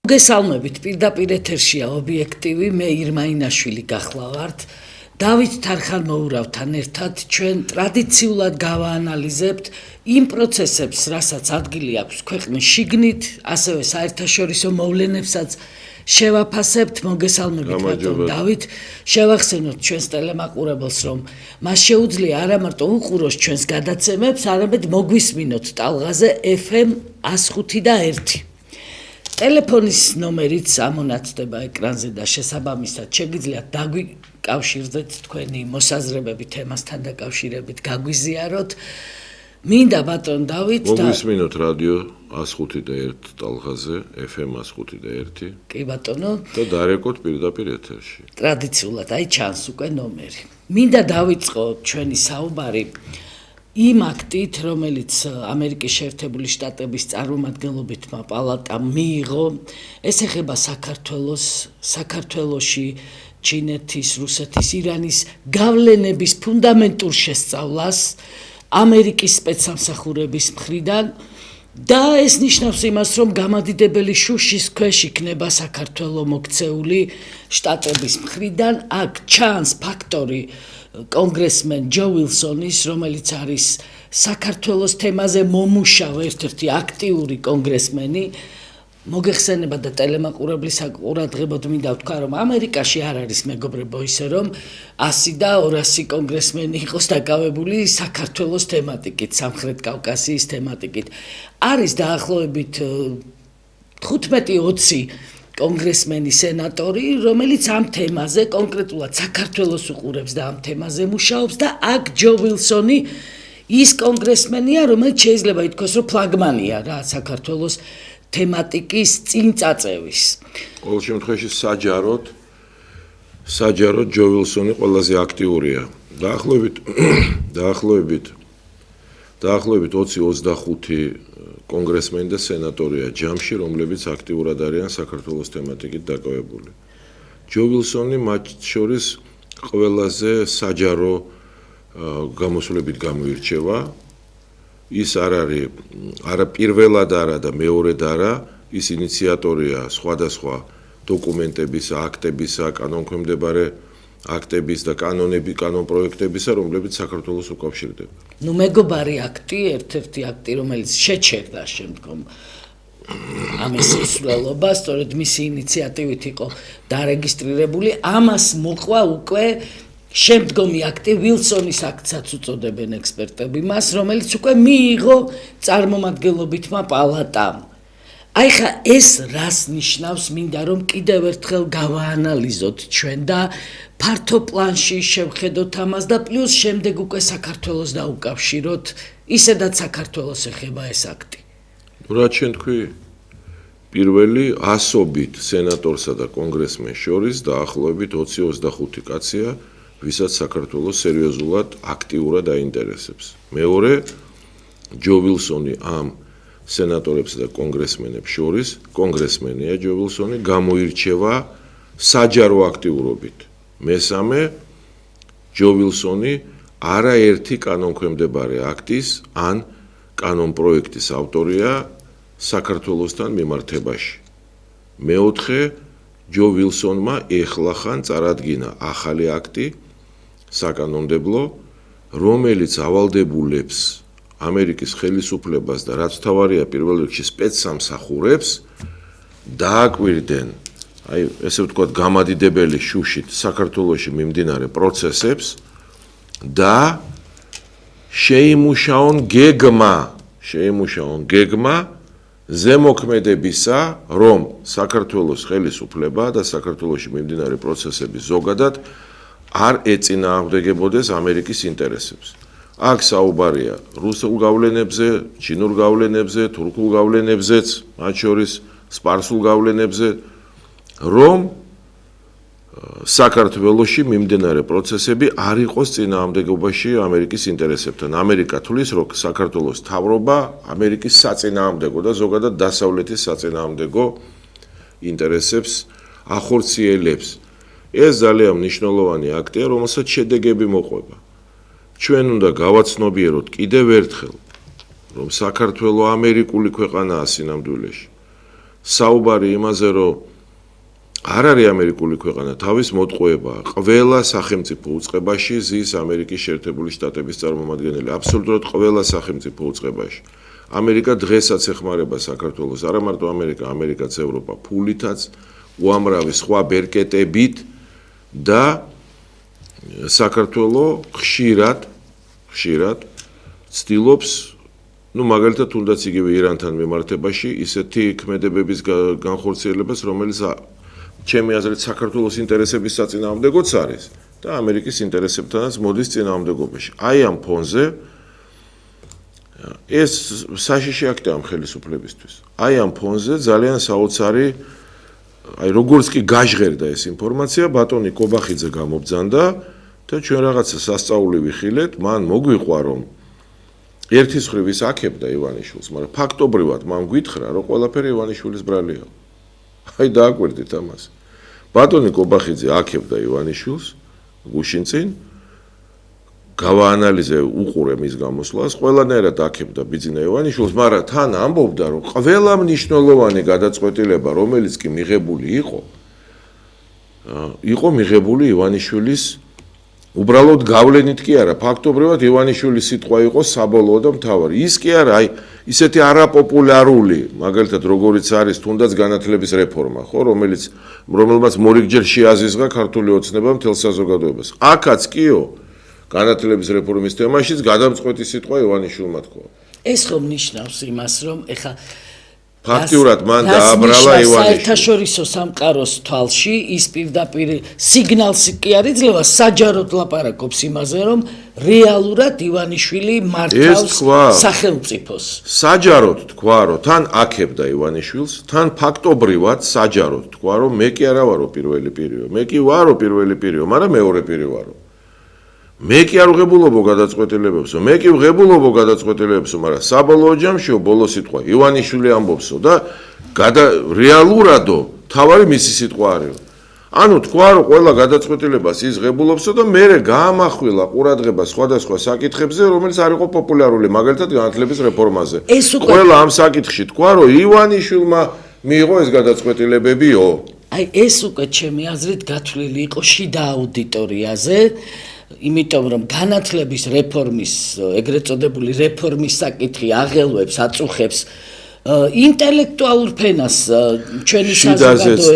გესალმებით, პირდაპირ ეთერშია ობიექტივი, მე ირმა ინაშვილი გახლავართ. დავით თარხან-მოურავთან ერთად ჩვენ ტრადიციულად გავაანალიზებთ იმ პროცესებს, რასაც ადგილი აქვს ქვეყნის შიგნით, ასევე საერთაშორისო მოვლენებსაც შევაფასებთ. მოგესალმებით, ბატონ დავით. შევახსენოთ ჩვენს ტელემაყურებელს, რომ მას შეუძლია არა მარტო უყუროს ჩვენს გადაცემებს, არამედ მოგვისმინოთ ტალღაზე FM 105.1. ტელეფონის ნომერიც ამონაცდება ეკრანზე და შესაბამისად შეგიძლიათ დაგვიკავშირდეთ თქვენი მოსაზრებები თემასთან დაკავშირებით, გაგვიზიაროთ. მინდა ბატონ დავით და მოგვისმინოთ რადიო 105.1 ტალღაზე, FM 105.1. კი ბატონო. და დარეკოთ პირდაპირ ეთერში. ტრადიციულად აი ჩანს უკვე ნომერი. მინდა დავიწყო ჩვენი საუბარი იმ აქტით, რომელიც ამერიკის შეერთებული შტატების წარმომადგენლობითმა პალატამ მიიღო, ეს ეხება საქართველოში ჩინეთის, რუსეთის, ირანის გავლენების ფუნდამენტურ შესწავლას ამერიკის სპეცსამსახურების მხრიდან და ეს ნიშნავს იმას, რომ გამადიდებელი შუშის ქვეშ იქნება საქართველოს მოქცეული შტატების მხრიდან. აქ ჩანს ფაქტორი კონგრესმენ ჯო ვილსონის, რომელიც არის საქართველოს თემაზე მომუშავე ერთ-ერთი აქტიური კონგრესმენი. მოგეხსენება და ტელემაყურებლის ყურადღებოდ მინდა ვთქვა, რომ ამერიკაში არ არის მეგობრებო ისე, რომ 100 და 200 კონგრესმენი იყოს დაკავებული საქართველოს თემატიკით, სამხრეთ კავკასიის თემატიკით. არის დაახლოებით 15-20 კონგრესმენი, სენატორი, რომელიც ამ თემაზე, კონკრეტულად საქართველოს უყურებს და ამ თემაზე მუშაობს და აქ ჯო ვილსონი ის კონგრესმენია, რომელიც შეიძლება ითქვას, რომ ფლაგმანია რა საქართველოს თემატიკის წინ წაწევის. ყოველ შემთხვევაში საჯაროდ ჯო ვილსონი ყველაზე აქტიურია. დაახლოებით 20-25 კონგრესმენი და სენატორია ჯამში, რომლებიც აქტიურად არიან საქართველოს თემატიკით დაკავებული. ჯო ვილსონი მათ შორის ყველაზე საჯარო გამოსვლებით გამოირჩევა. ის არ არის არა პირველად არა და მეორედ არა, ის ინიციატორია სხვადასხვა დოკუმენტებისა, აქტებისა, კანონქვემდებარე აქტების და კანონპროექტებისა, რომლებიც საქართველოს უკავშირდება. მეგობარი აქტი, ერთ-ერთი აქტი, რომელიც შეჩერდა შემდგომ ამის სრულობა, სწორედ მისი ინიციატივით იყო დარეგისტრირებული. ამას მოყვა უკვე შემდგომი აქტი, ვილსონის აქტსაც უწოდებენ ექსპერტები მას, რომელიც უკვე მიიღო წარმომადგენლობითმა პალატამ. აი ხა ეს რას ნიშნავს, მინდა რომ კიდევ ერთხელ გავაანალიზოთ ჩვენ და ფართო პლანში შევხედოთ ამას და პლუს შემდეგ უკვე საქართველოს დაუკავშიროთ, ისედაც საქართველოს ეხება ეს აქტი. რა ჩვენ თქვი? პირველი ასობით სენატორსა და კონგრესმენს შორის დაახლოებით 20-25 კაცია, ვისაც საქართველოს სერიოზულად აქტიურად აინტერესებს. მეორე, ჯო ვილსონი ამ სენატორებსა და კონგრესმენებს შორის, კონგრესმენია ჯო ვილსონი, გამოირჩევა საჯარო აქტიურობით. მესამე, ჯო ვილსონი არაერთი კანონქვემდებარე აქტის ან კანონპროექტის ავტორია საქართველოსთან მიმართებაში. მეოთხე, ჯო ვილსონმა ეხლახან წარადგინა ახალი აქტი საკანონმდებლო, რომელიც ავალდებულებს ამერიკის ხელისუფლებას და რაც თავარია პირველ რიგში სპეცსამსახურებს დააკვირდნენ, აი ესე ვთქვათ, გამადიდებელი შუშით საქართველოში მიმდინარე პროცესებს და შეიმუშაონ გეგმა ზემოქმედებისა, რომ საქართველოს ხელისუფლება და საქართველოში მიმდინარე პროცესები ზოგადად არ ეწინააღმდეგებოდეს ამერიკის ინტერესებს. აქ საუბარია რუსულ გავლენებზე, ჩინურ გავლენებზე, თურქულ გავლენებზეც, მათ შორის სპარსულ გავლენებზე, რომ საქართველოში მიმდინარე პროცესები არ იყოს წინააღმდეგობაში ამერიკის ინტერესებთან. ამერიკა თulis, რომ საქართველოს მთავრობა ამერიკის საწინააღმდეგო და ზოგადად დასავლეთის საწინააღმდეგო ინტერესებს ახორციელებს. ეს ძალიან მნიშვნელოვანი აქტია, რომელსაც შედეგები მოყვება. ჩვენ უნდა გავაცნობიეროთ კიდევ ერთხელ, რომ საქართველო ამერიკული ქვეყანაა სინამდვილეში საუბარი იმაზე, რომ არ არის ამერიკული ქვეყანა, თავის მოტყუება ყველა სახელმწიფო უწყებაში ზის ამერიკის შეერთებული შტატების წარმომადგენელი, აბსოლუტურად ყველა სახელმწიფო უწყებაში. ამერიკა დღესაც ეხმარება საქართველოს, არა მარტო ამერიკა, ამერიკაც ევროპა ფულითაც, უამრავი სხვა ბერკეტებით და საქართველოს ხშირად ცდილობს, მაგალითად თუნდაც იგივე ირანთან მიმართებაში ისეთი ქმედებების განხორციელებას, რომელიც ჩემი აზრით საქართველოს ინტერესების საწინააღმდეგოც არის და ამერიკის ინტერესებთანაც მოდის წინააღმდეგობაში. აი ამ ფონზე ეს საშიში აქტია ამ ხელისუფლებისთვის. აი ამ ფონზე ძალიან საოცარი, როგორც კი გაჟღერდა ეს ინფორმაცია, ბატონი კობახიძე გამობძანდა და ჩვენ რაღაცა სასწაული ვიხილეთ, მან მოგვიყვა რომ ერთის მხრივ ის აქებდა ივანიშვილს, მაგრამ ფაქტობრივად მან გვითხრა, რომ ყველაფერი ივანიშვილის ბრალია. აი დააკვირდით ამას. ბატონი კობახიძე აქებდა ივანიშვილს გუშინ წინ, გავაანალიზე უყურე მის გამოსვლას, ყველანაირად აქებდა ბიძინა ივანიშვილს, მაგრამ თან ამბობდა, რომ ყველა მნიშვნელოვანი გადაწყვეტილება, რომელიც კი მიღებული იყო მიღებული ივანიშვილის უბრალოდ გავლენით კი არა, ფაქტობრივად ივანიშვილის სიტყვა იყო საბოლოო და მთავარი. ის კი არა, ისეთი არაპოპულარული, მაგალითად როგორიც არის თუნდაც განათლების რეფორმა, ხო, რომელმაც მორიგჯერ შეაზიზღა ქართული ოცნება მთელ საზოგადოებას. აქაც კიო, განათლების რეფორმის თემაშიც გადამწყვეტი სიტყვა ივანიშვილმა თქვა. ეს ხომ ნიშნავს იმას, რომ ეხა ფაქტიურად მან დააბრალა ივანიშვილი. საერთაშორისო სამყაროს თვალში ის პირდაპირ სიგნალს კი არ იძლევა, საჯაროდ ლაპარაკობს იმაზე, რომ რეალურად ივანიშვილი მართავს სახელმწიფოს. საჯაროდ თქვა, რომ თან აქებდა ივანიშვილს, თან ფაქტობრივად საჯაროდ თქვა, რომ მე კი არა ვარო პირველი პირიო, მე კი ვარო პირველი პირიო, მაგრამ მეორე პირი ვარო. მე კი არ ვღებულობო გადაწყვეტილებებსო, მე კი ვღებულობო გადაწყვეტილებებსო, მაგრამ საბოლოო ჯამშიო ბოლო სიტყვა ივანიშვილი ამბობსო და რეალურადო თავარი მისი სიტყვა არის. ანუ თქვა, რომ ყველა გადაწყვეტილებას ის ღებულობსო და მერე გაამახვილა ყურადღება სხვადასხვა საკითხებზე, რომელიც არ იყო პოპულარული, მაგალითად განათლების რეფორმაზე. ყველა ამ საკითხში თქვა, რომ ივანიშვილმა მიიღო ეს გადაწყვეტილებებიო. აი ეს უკვე ჩემი აზრით გათვლილი იყო შიდა აუდიტორიაზე. იმიტომ რომ განათლების რეფორმის, ეგრეთ წოდებული რეფორმის საკითხი აღელვებს, აწუხებს ინტელექტუალურ ფენას ჩვენი საზოგადოების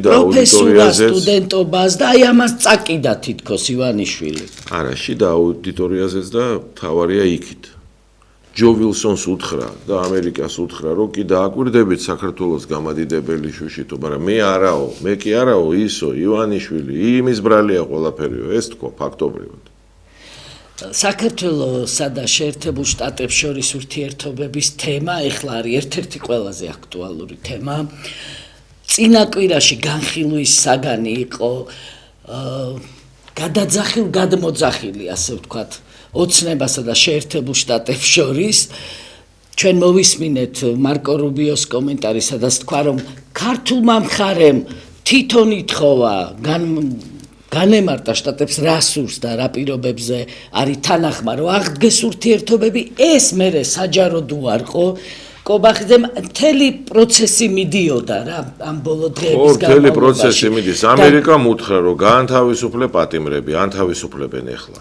პროფესორას, სტუდენტობას და აი ამას წაკიდა თითქოს ივანიშვილი. არა, შიდა აუდიტორიაზეც და თავარია იქით. ჯო ვილსონს უთხრა და ამერიკას უთხრა, რომ კი დააკვირდებით საქართველოს გამადიდებელი შუშიტო, მაგრამ მე კი არაო ისო ივანიშვილი, იმის ბრალია ყველაფერიო, ეს თქვა ფაქტობრივად. საქართველოსა და შეერთებულ შტატებს შორის ურთიერთობების თემა ეხლა არის ერთ-ერთი ყველაზე აქტუალური თემა. წინა კვირაში განხილვის საგანი იყო გადმოძახილი, ასე ვთქვათ, ოცნებასა და შეერთებულ შტატებს შორის. ჩვენ მოვისმინეთ მარკო რუბიოს კომენტარი, სადაც თქვა, რომ ქართულმა მხარემ თვითონ ითხოვა განემარტა შტატებს რა სურს და რა პირობებზე არის თანახმა, რომ აღდგეს ურთიერთობები, ეს მერე საჯაროდ უარყო. კობახიძემ მთელი პროცესი მიდიოდა რა ამ ბოლო დღეების განმავლობაში. მთელი პროცესი მიდის. ამერიკამ უთხრა, რომ გაანთავისუფლე პატიმრები, ანთავისუფლებენ ახლა.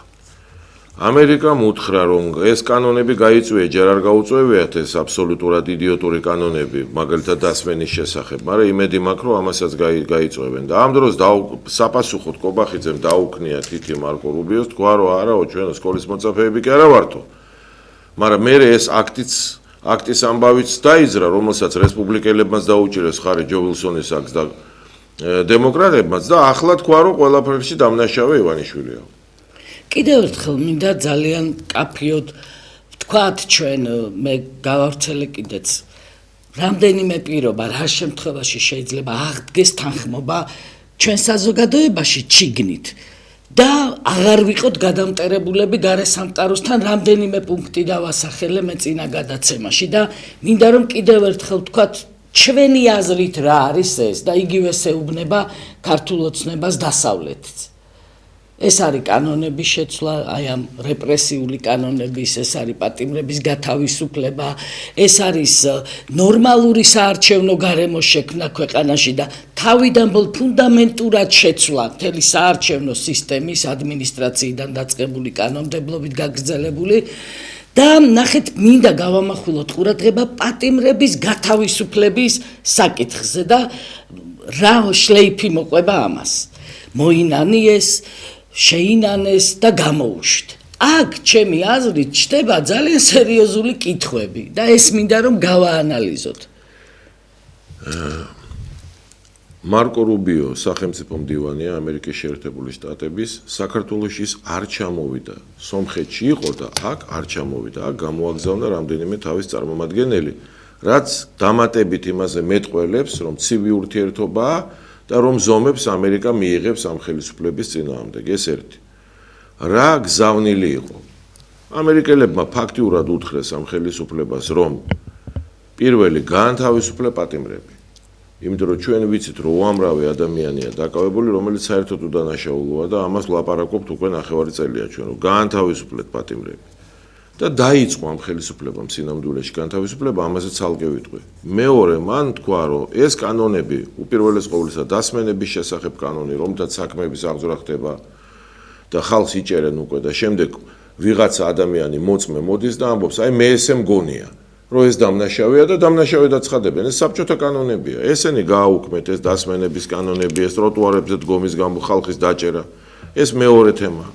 ამერიკამ უთხრა, რომ ეს კანონები გაიწვია, ჯერ არ გაუწევიათ ეს აბსოლუტურად იდიოტური კანონები, მაგალითად დასმენის შესახებ, მაგრამ იმედი მაქვს, რომ ამასაც გაიწვევენ და ამ დროს საპასუხოდ კობახიძემ დაუქნია თითი მარკო რუბიოს, თქვა, რომ არაო, ჩვენ სკოლის მოწაფეები კი არა ვართო. მაგრამ მე ეს აქტის ამბავიც დაიძრა, რომელსაც რესპუბლიკელებმაც დაუჭირეს ხარი ჯო ვილსონის აქტს და დემოკრატებმაც და ახლა თქვა, რომ ყველაფერში დამნაშავე ივანიშვილია. კიდევ ერთხელ მინდა ძალიან კაფიოდ ვთქვათ ჩვენ, მე გავავრცელე კიდეც რამდენიმე პირობა, რა შემთხვევაში შეიძლება აღდგეს თანხმობა ჩვენ საზოგადოებაში ჩიგნით და აღარ ვიყოთ გადამტერებულები გარესამყაროსთან, რამდენიმე პუნქტი დავასახელე მე წინა გადაცემაში და მინდა რომ კიდევ ერთხელ ვთქვათ ჩვენი აზრით რა არის ეს და იგივე შეუბნება ქართულ ოცნებას დასავლეთიც. ეს არის კანონების შეცვლა, აი ამ რეპრესიული კანონების, ეს არის პატიმრების გათავისუფლება, ეს არის ნორმალური საარჩევნო გარემოს შექმნა ქვეყანაში და თავიდან ფუნდამენტურად შეცვლა მთელი საარჩევნო სისტემის ადმინისტრაციიდან დაწყებული კანონმდებლობით გაგრძელებული და ნახეთ მინდა გავამახვილოთ ყურადღება პატიმრების გათავისუფლების საკითხზე და რა შლეიფი მოყვება ამას. მოინანიეს, შეინანეს და გამოუშვით. აქ ჩემი აზრით ჩნდება ძალიან სერიოზული კითხვები და ეს მინდა რომ გავაანალიზოთ. მარკო რუბიო, სახელმწიფო მდივანია ამერიკის შეერთებული შტატების, საქართველოში ის არ ჩამოვიდა. სომხეთში იყო და აქ არ ჩამოვიდა. აქ გამოაგზავნა რამდენიმე თავის წარმომადგენელი, რაც დამატებით იმაზე მეტყველებს, რომ ცივი ურთიერთობაა და რომ ზომებს ამერიკა მიიღებს ამ ხელისუფლების წინააღმდეგ. ეს ერთი. რა გზავნილი იყო? ამერიკელებმა ფაქტიურად უთხრეს ამ ხელისუფლებას, რომ პირველი გაანთავისუფლე პატიმრები. იმიტომ რომ ჩვენ ვიცით, რომ უამრავი ადამიანია დაკავებული, რომელიც საერთოდ უდანაშაულოა და ამას ვლაპარაკობთ უკვე ნახევარი წელია ჩვენ, რომ გაანთავისუფლეთ პატიმრები. და დაიწყო ამ ხელისუფლებამ სინამდვილეში განთავისუფლება, ამაზე ცალკე ვიტყვი. მეორე, მან თქვა, რომ ეს კანონები, უპირველეს ყოვლისა დასმენების შესახებ კანონი, რომლითაც საქმეების აღძვრა ხდება და ხალხს იჭერენ უკვე და შემდეგ ვიღაცა ადამიანი მოწმე მოდის და ამბობს, აი მე ესე მგონია, რომ ეს დამნაშავეა და დამნაშავე დაცხადებენ. ეს საბჭოთა კანონებია. ესენი გააუქმეთ ეს დასმენების კანონები, ეს ტროტუარებზე დგომის გამო ხალხის დაჭერა. ეს მეორე თემა.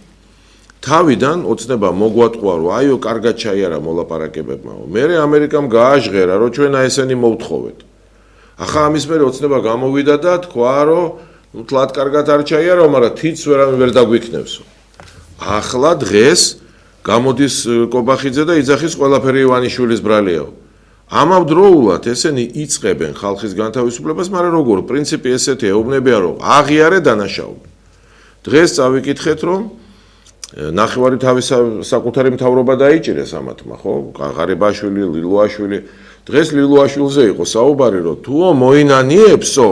თავიდან ოცნება მოგვატყვა, რომ აიო, კარგად ჩაიარა მოლაპარაკებებმა. მერე ამერიკამ გააჟღერა, რომ ჩვენ ესენი მოვთხოვეთ. ახლა ამის მერე ოცნება გამოვიდა და თქვა, რომ თლად კარგად არ ჩაიარა, მაგრამ თიც ვერ დაგვიქნევსო. ახლა დღეს გამოდის კობახიძე და იძახის ყველაფერი ივანიშვილის ბრალიაო. ამავდროულად ესენი იწყებენ ხალხის განთავისუფლებას, მაგრამ როგორ? პრინციპი ესეთია, ეუბნებიან, რომ აღიარე დანაშაული. დღეს წავიკითხეთ, რომ ნახევარი თავის საკუთარი მთავრობა დაიჭირეს ამათმა, ხო? ღარიბაშვილი, ლილუაშვილი. დღეს ლილუაშვილზე იყო საუბარი, რომ თუო მოინანიებსო,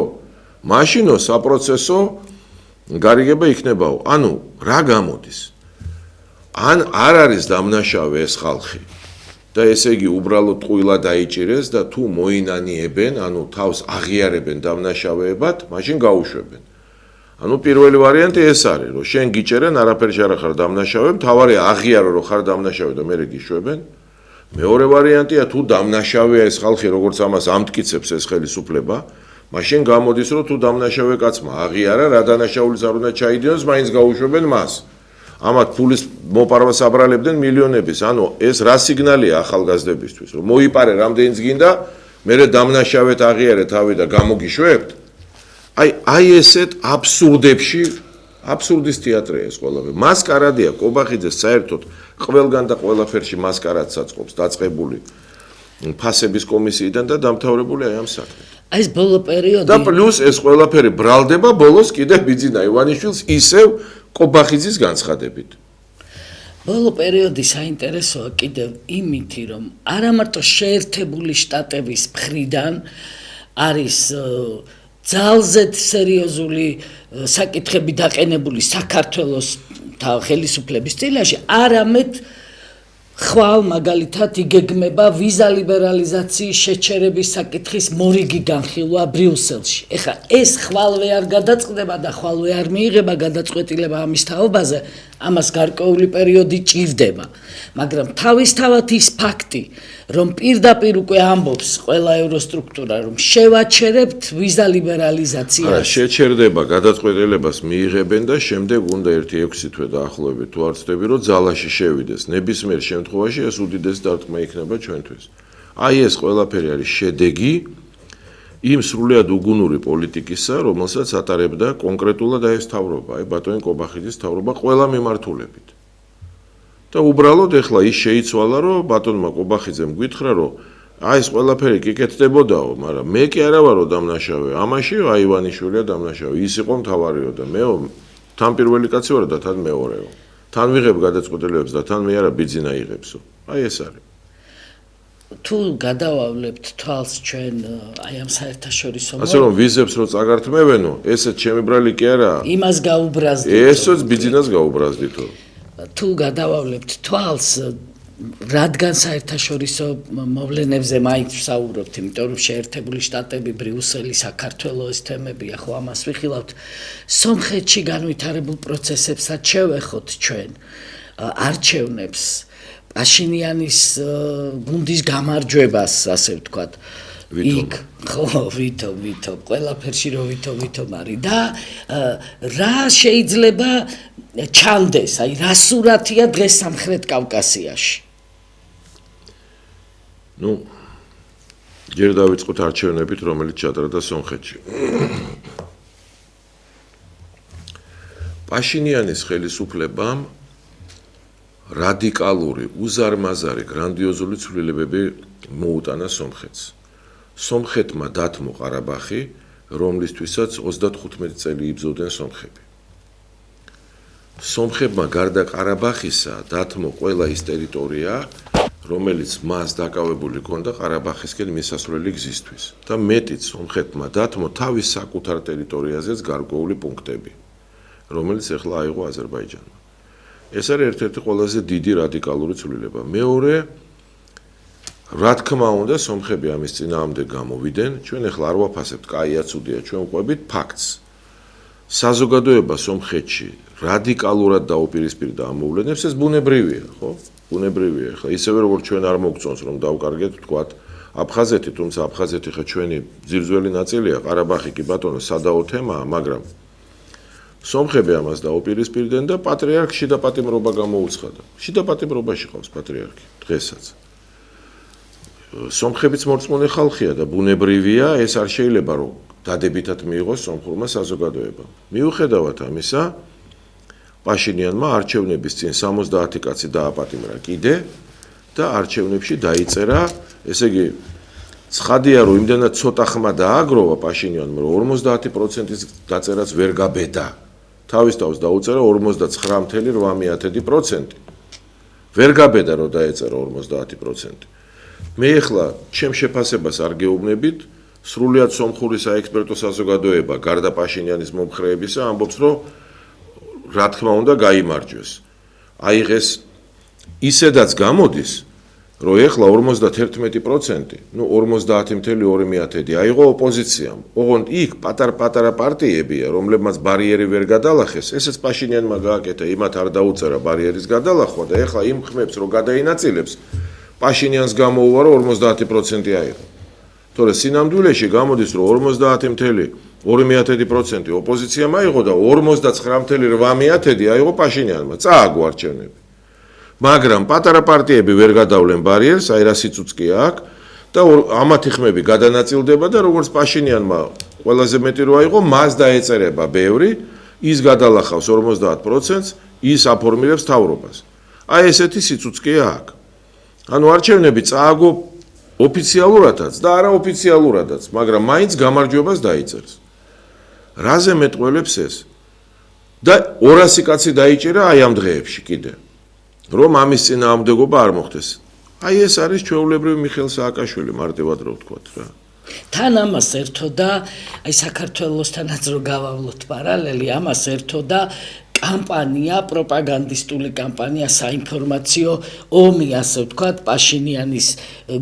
მაშინო საპროცესო გარიგება იქნებაო. ანუ რა გამოდის? ან არ არის დამნაშავე ეს ხალხი და ესე იგი უბრალოდ ტყუილა დაიჭირეს და თუ მოინანიებენ, ანუ თავს აღიარებენ დამნაშავეებად, მაშინ გაუშვებენ. ანუ პირველი ვარიანტი ეს არის, რომ შენ გიჭერენ, არაფერში არ ხარ დამნაშავე, მთავარია აღიარო, რომ ხარ დამნაშავე და მერე გიშვებენ. მეორე ვარიანტია, თუ დამნაშავეა ეს ხალხი, როგორც ამას ამტკიცებს ეს ხელისუფლება, მაშინ გამოდის, რომ თუ დამნაშავე კაცმა აღიარა, რა დანაშაულიც არ უნდა ჩაიდიოს, მაინც გაუშვებენ მას. ამათ ფულის მოპარვას აბრალებდნენ მილიონების. ანუ ეს რა სიგნალია ახალგაზრდებისთვის, რომ მოიპარე რამდენიც გინდა, მერე დამნაშავეთ აღიარე თავი და გამოგიშვებთ? აი ესეთ აბსურდებში, აბსურდის თეატრია ეს ყველაფერი. მასკარადია კობახიძეს საერთოდ ყველგან და ყველაფერში მასკარადს აწყობს დაწყებული ფასების კომისიიდან და დამთავრებული აი ამ საქმით. აი ეს ბოლო პერიოდი და პლუს ეს ყველაფერი ბრალდება ბოლოს კიდე ბიძინა ივანიშვილს ისევ კობახიძის განცხადებით. ბოლო პერიოდი საინტერესოა კიდევ იმითი, რომ არა მარტო შეერთებული შტატების მხრიდან არის ძალზედ სერიოზული საკითხები დაყენებული საქართველოს ხელისუფლების წინაშე, არამედ ხვალ მაგალითად იგეგმება ვიზა ლიბერალიზაციის შეჩერების საკითხის მორიგი განხილვა ბრიუსელში. ეხლა ეს ხვალვე არ გადაწყდება და ხვალვე არ მიიღება გადაწყვეტილება ამის თაობაზე, ამას გარკვეული პერიოდი ჭირდება. მაგრამ თავისთავად ის ფაქტი, რომ პირდაპირ უკვე ამბობს ყველა ევროსტრუქტურა, რომ შევაჩერებთ ვიზა ლიბერალიზაციას. არა, შეჩერდება, გადაწყვეტილებას მიიღებენ და შემდეგ უნდა 1-6 თვე დაახლოებით თუ არ ვცდები, რომ ძალაში შევიდეს. ნებისმიერ შემთხვევაში ეს უდიდესი დარტყმა იქნება ჩვენთვის. აი ეს ყველაფერი არის შედეგი იმ სრულიად უგუნური პოლიტიკისა, რომელსაც ატარებდა კონკრეტულად ეს თავრობა, აი ბატონი კობახიძის თავრობა ყველა მიმართულებით. და უბრალოდ ეხლა ის შეიცვალა, რომ ბატონმა კობახიძემ გითხრა, რომ აი ეს ყველაფერი კი კეთდებოდაო, მაგრამ მე კი არა ვარო დამნაშავე. ამაში აი ივანიშვილია დამნაშავე. ის იყო მთავარიო და მეო თან პირველი კაცი ვარ და თან მეორეო. თან ვიღებ გადაწყვეტილებებს და თან მე არა ბიძინა იღებსო. აი ეს არის. თუ გადავავლებთ თვალს ჩვენ აი ამ საერთაშორისო ასე რომ ვიზებს რო წაგართმევენო, ესეც ჩემი ბრალი კი არაა. იმას გაუბრაზდით. ესეც ბიზნეს გაუბრაზდითო. თუ გადავავლებთ თვალს, რადგან საერთაშორისო მოვლენებზე მაინც ვსაუბრობთ, იმიტომ რომ შეერთებული შტატები, ბრიუსელი, საქართველოს ეს თემებია, ხო ამას ვიხილავთ. სომხეთში განვითარებულ პროცესებსაც შევეხოთ ჩვენ არჩევნებს, პაშინიანის გუნდის გამარჯვებას, ასე ვთქვათ. იქ ხო ვითომ ყველაფერში რომ ვითომ არის და რა შეიძლება ჩანდეს, აი რა სურათია დღეს სამხრეთ კავკასიაში. ნუ ჯერ დავიწყოთ არჩევნებით, რომელიც ჩატარდა სომხეთში. პაშინიანის ხელისუფლებამ რადიკალური, უზარმაზარი, გრანდიოზული ცვლილებები მოუტანა სომხეთს. სომხეთმა დათმო ყარაბაღი, რომლისთვისაც 35 წელი იბრძოდნენ სომხები. სომხებმა გარდა ყარაბაღისა დათმო ყველა ის ტერიტორია, რომელიც მას დაკავებული ჰქონდა ყარაბაღისკენ მისასვლელი გზისთვის და მეტიც სომხეთმა დათმო თავის საკუთარ ტერიტორიაზეც გარკვეული პუნქტები, რომელიც ახლა აიღო აზერბაიჯანმა. ეს არის ერთ-ერთი ყველაზე დიდი რადიკალური ცვლილება. მეორე, რა თქმა უნდა, სომხები ამის წინააღმდეგ გამოვიდნენ. ჩვენ ახლა არ ვაფასებთ, კაია, ცუდია, ჩვენ ვყვებით ფაქტს. საზოგადოება სომხეთში რადიკალურად დაუპირისპირდა ამ მოვლენებს, ეს ბუნებრივია, ხო? ბუნებრივია. ახლა ისევე როგორც ჩვენ არ მოგწონს, რომ დავკარგეთ, ვთქვათ, აფხაზეთი, თუმცა აფხაზეთი ხა ჩვენი ძირძველი ნაწილია, ყარაბაღი კი ბატონო სადაო თემაა, მაგრამ სომხები ამას დაუპირისპირდნენ და პატრიარქ შიდა პატიმრობა გამოუცხადა. შიდა პატიმრობაში ყავს პატრიარქი დღესაც. სომხებიც მორწმუნე ხალხია და ბუნებრივია, ეს არ შეიძლება რომ დადებითად მიიღოს სომხურმა საზოგადოებამ. მიუხედავად ამისა, პაშინიანმა არჩევნების წინ 70 კაცი დააპატიმრა კიდე და არჩევნებში დაიწერა, ესე იგი, ცხადია რომ იმდენად ცოტა ხმა დააგროვა პაშინიანმა, რომ 50%-ის დაწერაც ვერ გაბედა. თავის თავს დაუწერა 49.8%. ვერ გაბედა რომ დაეწერა 50%. მე ახლა ჩემ შეფასებას არ გეუბნებით, სრულიად სომხური საექსპერტო საზოგადოება გარდა პაშინიანის მომხრეებისა ამბობს, რომ რა თქმა უნდა გაიმარჯვეს. აიღეს ისედაც გამოდის, რომ ახლა 51%, ნუ 50.2% აიღო ოპოზიციამ. ოღონდ იქ პატარ-პატარა პარტიებია, რომლებმაც ბარიერი ვერ გადალახეს, ესეც პაშინიანმა გააკეთა, იმათ არ დაუწერა ბარიერის გადალახვა და ახლა იმ ხმებს რო გადაინაწილებს, პაშინიანს გამოუვა, რომ 50% აიღო. თორე სინამდვილეში გამოდის, რომ 50.2% ოპოზიციამ აიღო და 49.8% აიღო პაშინიანმა. წააგო არჩევნები. მაგრამ პატარა პარტიები ვერ გადავლენ ბარიერს, აი რა სიცოცხლე აქვს და ამათი ხმები გადანაწილდება და როგორც პაშინიანმა ყველაზე მეტი რო აიღო, მას დაეწერება ბევრი, ის გადალახავს 50%-ს, ის აფორმირებს თავრობას. აი ესეთი სიცოცხლე აქვს. ანუ არჩევნები წააგო ოფიციალურადაც და არაოფიციალურადაც, მაგრამ მაინც გამარჯვებას დაიწერს. რაზე მეტყველებს ეს? და 200 კაცი დაიჭირა აი ამ დღეებში კიდე. რომ ამის წინააღმდეგობა არ მოხდეს. აი ეს არის ჩვეულებრივი მიხეილ სააკაშვილი, მარტივად რო ვთქვათ რა. თან ამას ერთოდა, აი საქართველოსთანაც რო გავავლოთ პარალელი, ამას ერთოდა კამპანია, პროპაგანდისტული კამპანია, საინფორმაციო ომი, ასე ვთქვათ, პაშინიანის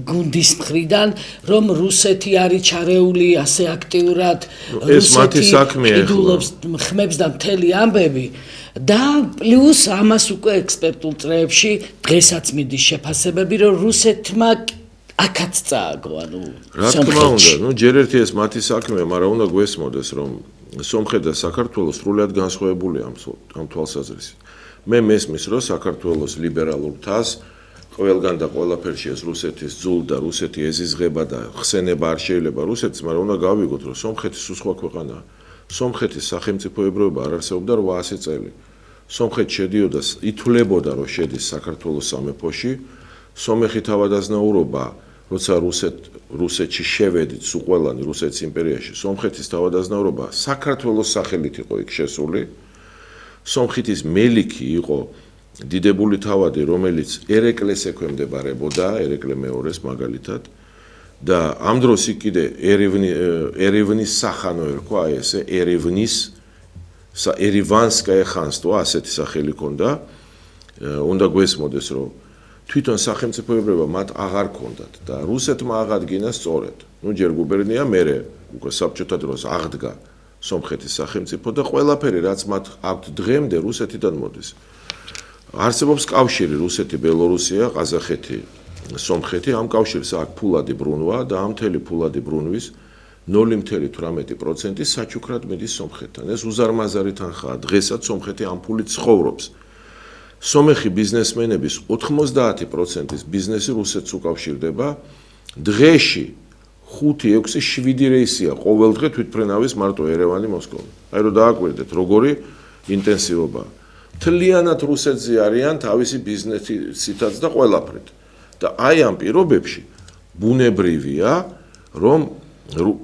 გუნდის მხრიდან, რომ რუსეთი არის ჩარეული ასე აქტიურად, რუსეთი ყიდულობს ხმებს და მთელი ამბები. და პლუს ამას უკვე ექსპერტულ წრეებში დღესაც მიდის შეფასებები, რომ რუსეთმა აქაც წააგო, ანუ რა თქმა უნდა, ნუ ჯერ ერთი ეს მათი საქმეა, მაგრამ უნდა გვესმოდეს, რომ სომხეთ და საქართველოს სრულიად განსხვავებულია ამ თვალსაზრისით. მე მესმის, რომ საქართველოს ლიბერალურ თას ყველგან და ყველაფერში ეს რუსეთის ძულ და რუსეთი ეზიზღება და ხსენება არ შეიძლება რუსეთს, მაგრამ უნდა გავიგოთ, რომ სომხეთი სხვა ქვეყანაა. სომხეთის სახელმწიფოებრიობა არ არსებობდა 800 წელი. სომხეთი შედიოდა, ითვლებოდა, რომ შედის საქართველოს სამეფოში. სომეხი თავადაზნაურობა, როცა რუსეთში შევედით, სულ ყველანი რუსეთის იმპერიაში, სომხეთის თავადაზნაურობა საქართველოს სახელით იყო იქ შესული. სომხეთის მელიქი იყო დიდებული თავადი, რომელიც ერეკლეს ექვემდებარებოდა, ერეკლე მეორეს მაგალითად და ამ დროს იქ კიდე ერევნის სახანო ერქვა, აი ესე ერევანსკაია ხანსტვა, ასეთი სახელი ჰქონდა. უნდა გვესმოდეს, რომ თვითონ სახელმწიფოებრება მათ აღარ ჰქონდათ და რუსეთმა აღადგინა სწორედ. ჯერ გუბერნია, მერე უკვე საბჭოთა დროს აღდგა სომხეთის სახელმწიფო და ყველაფერი რაც მათ აქვთ დღემდე რუსეთიდან მოდის. არსებობს კავშირი რუსეთი, ბელორუსია, ყაზახეთი, სომხეთი, ამ კავშირს აქვს ფულადი ბრუნვა და ამ მთელი ფულადი ბრუნვის 0.18% საჩუქრად მიდის სომხეთთან. ეს უზარმაზარი თანხაა. დღესაც სომხეთი ამ ფულით ცხოვრობს. სომეხი ბიზნესმენების 90%-ის ბიზნესი რუსეთს უკავშირდება. დღეში 5-6-7 რეისია ყოველდღე თვითმფრინავის მარტო ერევანი მოსკოვი. აი რომ დააკვირდეთ, როგორი ინტენსივობაა. თლიანად რუსეთზე არიან თავისი ბიზნესითაც და ყველაფრით. და აი ამ პირობებში ბუნებრივია, რომ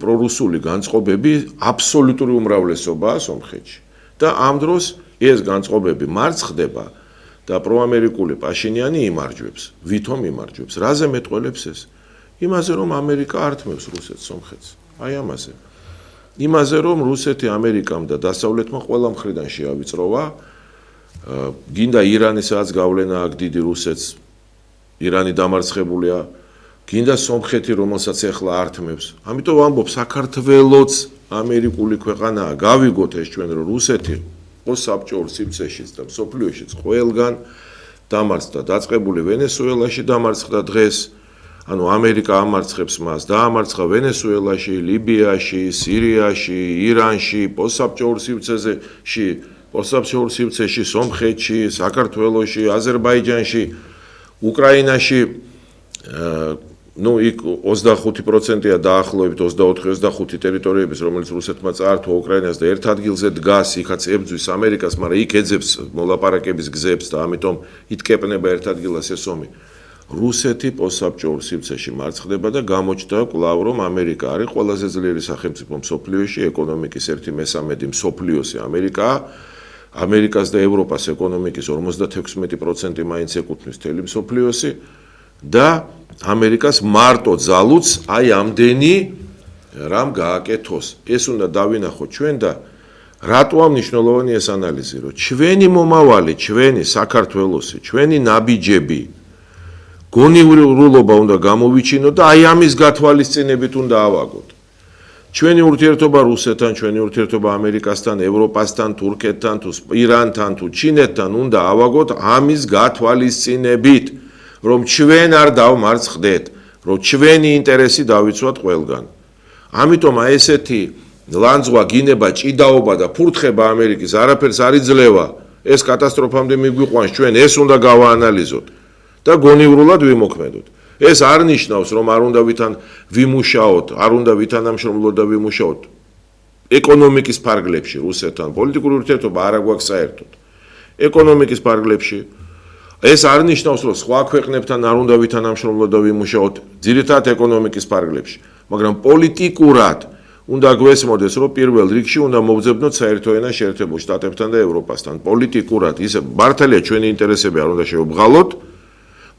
პრორუსული განწყობები აბსოლუტური უმრავლესობაა სომხეთში. და ამ დროს ეს განწყობები მარცხდება და პროამერიკული პაშინიანი იმარჯვებს. ვითომ იმარჯვებს? რაზე მეტყველებს ეს? იმაზე, რომ ამერიკა ართმევს რუსეთს, სომხეთს. აი ამაზე. იმაზე, რომ რუსეთი ამერიკამ და დასავლეთმა ყველა მხრიდან შეავიწროვა. გინდა ირანისაც გავლენა აქვს დიდი რუსეთს. ირანი დამარცხებულია. გინდა სომხეთი, რომელსაც ეხლა ართმევს. ამიტომ ვამბობ, საქართველოც ამერიკული ქვეყანაა. გავიგოთ ეს ჩვენ, რომ რუსეთი საბჭოურ სივრცეშიც და მსოფლიოშიც ყველგან დამარცხდა. დაწყებული ვენესუელაში დამარცხდა დღეს. ანუ ამერიკა ამარცხებს მას, დაამარცხა ვენესუელაში, ლიბიაში, სირიაში, ირანში, პოსტსაბჭოურ სივრცეში, სომხეთში, საქართველოში, აზერბაიჯანში, უკრაინაში, იქ 25%-ია დაახლოებით 24-25 ტერიტორიების, რომელიც რუსეთმა წაართვა უკრაინას და ერთ ადგილზე დგას, იქაც ებძვის ამერიკას, მაგრამ იქ ეძებს მოლაპარაკების გზებს და ამიტომ ითკეპნება ერთ ადგილას ეს ომი. რუსეთი პოსტსაბჭოურ სივრცეში მარცხდება და გამოჩნდა კვლავ, რომ ამერიკა არის ყველაზე ძლიერი სახელმწიფო მსოფლიოში, ეკონომიკის 1/3 მსოფლიოსი ამერიკაა. ამერიკას და ევროპას ეკონომიკის 56% მაინც ეკუთვნის მთელი მსოფლიოსი და ამერიკას მარტო ძალუც აი ამდენი რამ გააკეთოს. ეს უნდა დავინახოთ ჩვენ და რატოა მნიშვნელოვანი ეს ანალიზი, რომ ჩვენი მომავალი, ჩვენი საქართველოსი, ჩვენი ნაბიჯები გონიურულობა უნდა გამოვიჩინოთ და აი ამის გათვალისწინებით უნდა ავაგოთ. ჩვენი ურთიერთობა რუსეთთან, ჩვენი ურთიერთობა ამერიკასთან, ევროპასთან, თურქეთთან, თუ ირანთან, თუ ჩინეთთან უნდა ავაგოთ ამის გათვალისწინებით, რომ ჩვენ არ დავმარცხდეთ, რომ ჩვენი ინტერესი დავიცვათ ყველგან. ამიტომ აი ესეთი ლანძღვა, გინება, ჭიდაობა და ფურთხება ამერიკის არაფერს არ იძლევა. ეს კატასტროფამდე მიგვიყვანს, ჩვენ ეს უნდა გავაანალიზოთ და გონივრულად ვიმოქმედოთ. ეს არ ნიშნავს, რომ არ უნდა ვითან ვიმუშაოთ, არ უნდა ვითანამშრომლოთ და ვიმუშაოთ. ეკონომიკის ფარგლებში რუსეთთან პოლიტიკური ურთიერთობა არ აქვს საერთოდ. ეკონომიკის ფარგლებში ეს არ ნიშნავს, რომ სხვა ქვეყნებთან არ უნდა ვითანამშრომლოთ და ვიმუშაოთ, ძირითადად ეკონომიკის ფარგლებში, მაგრამ პოლიტიკურად უნდა გვესმოდეს, რომ პირველ რიგში უნდა მოვძებნოთ საერთო ენა შეერთებულ შტატებთან და ევროპასთან. პოლიტიკურად ისე მართალია ჩვენი ინტერესები არ უნდა შევბღალოთ,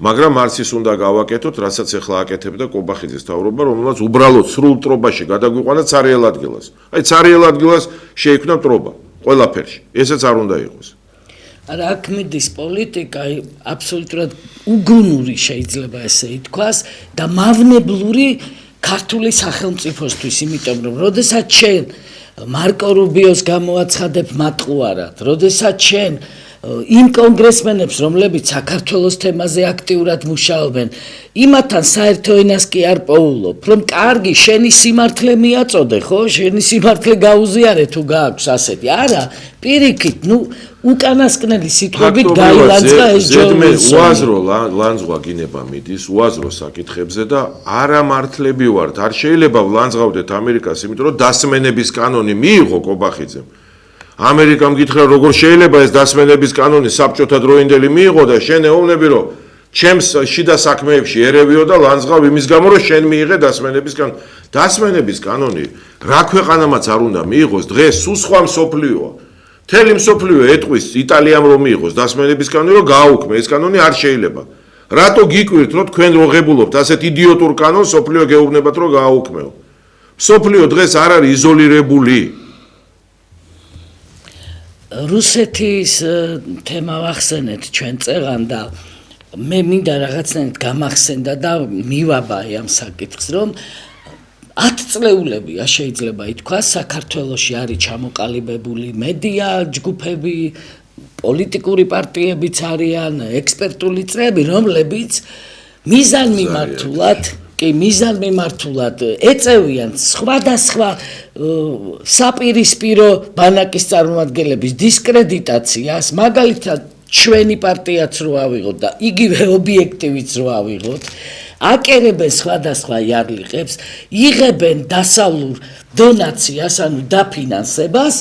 მაგრამ არც ის უნდა გავაკეთოთ, რასაც ახლა აკეთებდა კობახიძის თავრობა, რომელსაც უბრალოდ სრულ ტრობაში გადაგვიყვანა ცარიელ ადგილას. აი ცარიელ ადგილას შეიქმნა ტრობა ყველაფერში. ესეც არ უნდა იყოს. რა ქმედის პოლიტიკა აბსოლუტურად უგუნური შეიძლება ესე ითქვას და მავნებლური ქართული სახელმწიფოსთვის, იმიტომ რომ როდესაც ჩვენ მარკო რუბიოს გამოაცხადებ მატყუარად, როდესაც ჩვენ იმ კონგრესმენებს, რომლებიც საქართველოს თემაზე აქტიურად მუშაობენ, იმათთან საერთო ენას კი არ პოულობ, რომ კარგი, შენი სიმართლე მიაწოდე, ხო? შენი სიმართლე გაუზიარე თუ გააქვს ასეთი. არა, პირიქით, უკანასკნელი სიტყვებით გაილანძღა ეს ჯორჯ უაზრო ლანძღვა გინება მიდის, უაზრო საკითხებზე და არამართლები ვართ. არ შეიძლება ვლანძღავდეთ ამერიკას, იმიტომ რომ დასმენების კანონი მიიღო კობახიძემ. ამერიკამ გითხრა, როგორ შეიძლება ეს დასმენების კანონი საბჭოთა დროინდელი მიიღო და შენ ეუბნები, რომ ჩემს შიდა საქმეებში ერევიო და ლანძღავ იმის გამო, რომ შენ მიიღე დასმენების კანონი. დასმენების კანონი რა ქვეყანამაც არ უნდა მიიღოს, დღეს სულ სხვა მსოფლიოა. მთელი მსოფლიო ეტყვის იტალიამ რომ მიიღოს დასმენების კანონი, რომ გააუქმე, ეს კანონი არ შეიძლება. რატო გიკვირთ, რომ თქვენ რო ღებულობთ ასეთ იდიოტურ კანონს, მსოფლიო გეუბნებათ, რომ გააუქმეო. მსოფლიო დღეს არ არის იზოლირებული. რუსეთის თემა ვახსენეთ ჩვენ წეღან და მე მინდა რაღაცნაირად გამახსენდა და მივაბა ამ საკითხს, რომ 10 წლეულებია შეიძლება ითქვას, საქართველოში არის ჩამოყალიბებული მედია ჯგუფები, პოლიტიკური პარტიებიც არიან, ექსპერტული წრეები, რომლებიც მიზანმიმართულად ეწევიან სხვადასხვა საპირისპირო ბანაკის წარმომადგენლების დისკრედიტაციას, მაგალითად ჩვენი პარტიაც რო ავიღოთ და იგივე ობიექტივიც რო ავიღოთ, აკერებენ სხვადასხვა იარლიყებს, იღებენ დასავლურ დონაციას, ანუ დაფინანსებას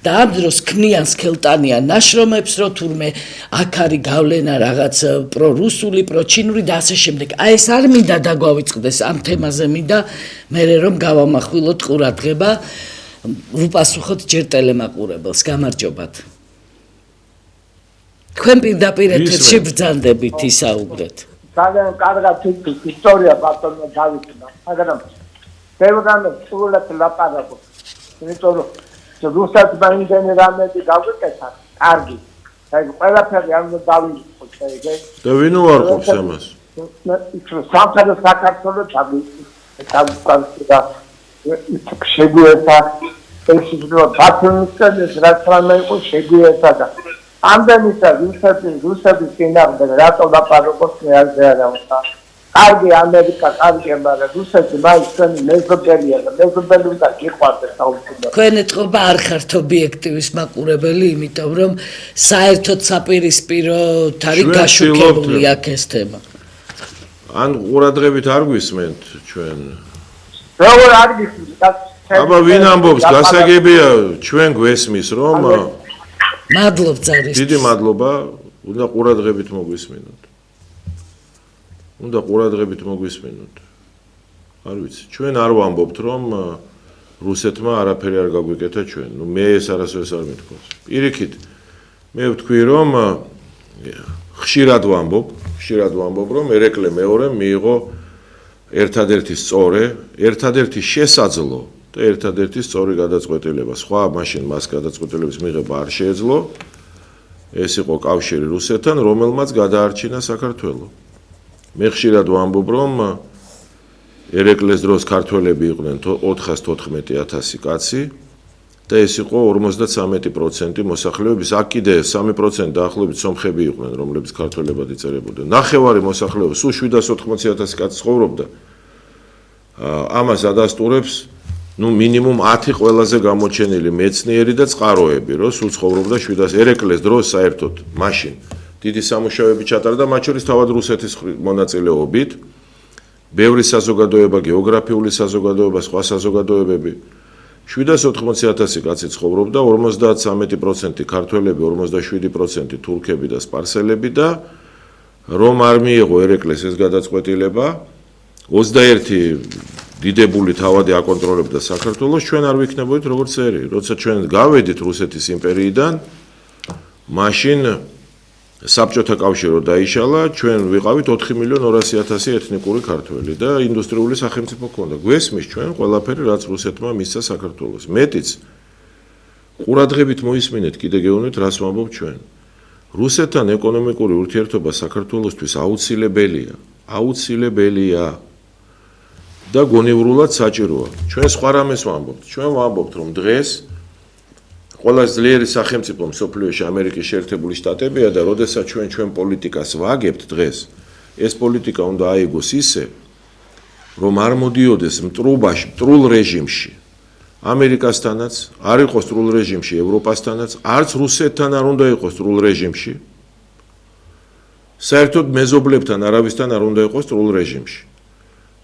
და ამ დროს ქმნიან სქელტანიან ნაშრომებს, რომ თურმე აქ არის გავლენა რაღაც პრორუსული, პროჩინური და ასე შემდეგ. აი ეს არ მინდა დაგვავიწყდეს ამ თემაზე, მინდა მე რომ გავამახვილოთ ყურადღება, ვუპასუხოთ ჯერ ტელემაყურებელს. გამარჯობათ. თქვენ პირდაპირ ეთერში ბრძანდებით ისაუბრეთ. ძალიან კარგად ისტორია ბატონო დავიწყდა, მაგრამ ბევრგან სულად ლაპარაკობ. იმიტომ რომ რუსეთმა იმდენი რამეები გაგვიკეთა, კარგი. აი ყველაფერი არ უნდა დავიწყოთ, ეგ. და ვინ უარყოფს ამას? სამხედრო საქართველოს და შეგვიერთდა ეს ისო ბათუმის რაც რამე იყო შეგვიერთდა და ამდენისა რუსების წინააღმდეგ რატო ლაპარაკობს მე არ დაარავა. კარგი ამერიკა, კარგი, მაგრამ რუსეთი მაინც ჩვენი მეზობელია და მეზობელი უნდა გიყვარდეს საუბრო. თქვენ ეთყობა არ ხართ ობიექტივის მაყურებელი, იმიტომ რომ საერთოდ საპირისპიროთ არის გაშუქებული აქ ეს თემა. ან ყურადღებით არ გვისმენთ ჩვენ? როგორ არ გისმენთ? აბა ვინ ამბობს, გასაგებია ჩვენ გვესმის რომ მადლობ ძალიან. დიდი მადლობა, უნდა ყურადღებით მოგვისმენოთ. უნდა ყურადღებით მოგვისმენოთ. არ ვიცი, ჩვენ არ ვამბობთ რომ რუსეთმა არაფერი არ გაგვიკეთა ჩვენ. ნუ მე ეს არასოდეს არ მithქვას. პირიქით, მე ვთქვი რომ ხშირად ვამბობ რომ ერეკლე მეორე მიიღო ერთადერთი სწორე, ერთადერთი შესაძლო და ერთადერთი სწორი გადაწყვეტილება. სხვა მაშინ მას გადაწყვეტილების მიღება არ შეეძლო. ეს იყო კავშირი რუსეთთან, რომელმაც გადაარჩინა საქართველო. მე ხშირად ვამბობ, რომ ერეკლეს დროს ქართველები იყვნენ 414,000 კაცი და ეს იყო 53% მოსახლეობის. აქ კიდე 3% დაახლოებით სომხები იყვნენ, რომლებიც ქართველებად იწერებოდნენ. ნახევარი მოსახლეობის, სულ 780,000 კაცი ცხოვრობდა. ამას ადასტურებს მინიმუმ 10 ყველაზე გამოჩენილი მეცნიერი და წყაროები, რომ სულ ცხოვრობდა 700 ერეკლეს დროს საერთოდ მაშინ დიდი სამუშაოები ჩატარდა, მათ შორის თავად რუსეთის მონაწილეობით, ბევრი საზოგადოება, გეოგრაფიული საზოგადოება, სხვა საზოგადოებები. 780,000 კაცი ცხოვრობდა, 53% ქართველები, 47% თურქები და სპარსელები და რომ არ მიიღო ერეკლეს ეს გადაწყვეტილება, 21 დიდებული თავადი აკონტროლებდა საქართველოს, ჩვენ არ ვიქნებოდით როგორც ერი. როცა ჩვენ გავედით რუსეთის იმპერიიდან, მაშინ საბჭოთა კავშირი დაიშალა, ჩვენ ვიყავით 4,200,000 ეთნიკური ქართველი და ინდუსტრიული სახელმწიფო ჰქონდა. გვესმის ჩვენ ყველაფერი, რაც რუსეთმა მისცა საქართველოს. მეტიც ყურადღებით მოისმინეთ, კიდე გეუბნით, რას ვამბობ ჩვენ. რუსეთთან ეკონომიკური ურთიერთობა საქართველოსთვის აუცილებელია. და გონივრულად საჭიროა. ჩვენ სხვა რამეს ვამბობთ. ჩვენ ვამბობთ, რომ დღეს ყველაზე ძლიერი სახელმწიფო მსოფლიოში ამერიკის შეერთებული შტატებია და როდესაც ჩვენ პოლიტიკას ვაგებთ დღეს, ეს პოლიტიკა უნდა აიგოს ისე, რომ არ მოდიოდეს მტრულ რეჟიმში ამერიკასთანაც, არ იყოს მტრულ რეჟიმში ევროპასთანაც, არც რუსეთთან არ უნდა იყოს მტრულ რეჟიმში. საერთოდ მეზობლებთან არავისთან არ უნდა იყოს მტრულ რეჟიმში.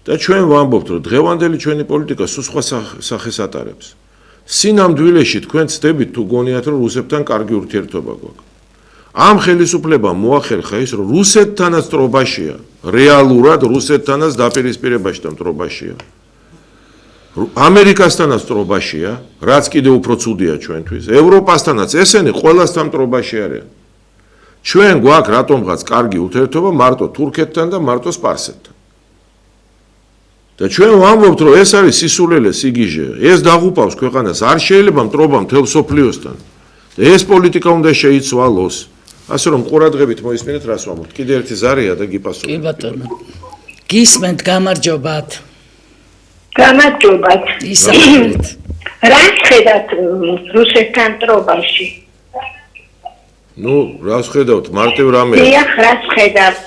და ჩვენ ვამბობთ, რომ დღევანდელი ჩვენი პოლიტიკა სულ სხვა სახეს ატარებს. სინამდვილეში თქვენ ცდებით თუ გონიათ, რომ რუსებთან კარგი ურთიერთობა გვაქვს. ამ ხელისუფლებამ მოახერხა ის, რომ რუსეთთანაც მტრობაშია, რეალურად რუსეთთანაც დაპირისპირებაში და მტრობაშია. ამერიკასთანაც ტრობაშია, რაც კიდევ უფრო ცუდია ჩვენთვის. ევროპასთანაც ესენი ყველასთან ტრობაში არიან. ჩვენ გვაქვს რატომღაც კარგი ურთიერთობა მარტო თურქეთთან და მარტო სპარსეთთან. და ჩვენ ვამბობთ, რომ ეს არის სისულელე სიგიჟე, ეს დაღუპავს ქვეყანას, არ შეიძლება მტრობა მთელ სოფლიოსთან. და ეს პოლიტიკა უნდა შეიცვალოს. ასე რომ ყურადღებით მოისმინეთ, რას ვამბობთ. კიდე ერთი ზარია და გიპასუხებთ. კი ბატონო. გისმენთ, გამარჯობათ. გამარჯობათ. ისაუბრეთ. რა ხედავთ რუსეთთან ტრობაში? ნუ, რას ხედავთ, მარტივ რამეა. დიახ, რა ხედავთ?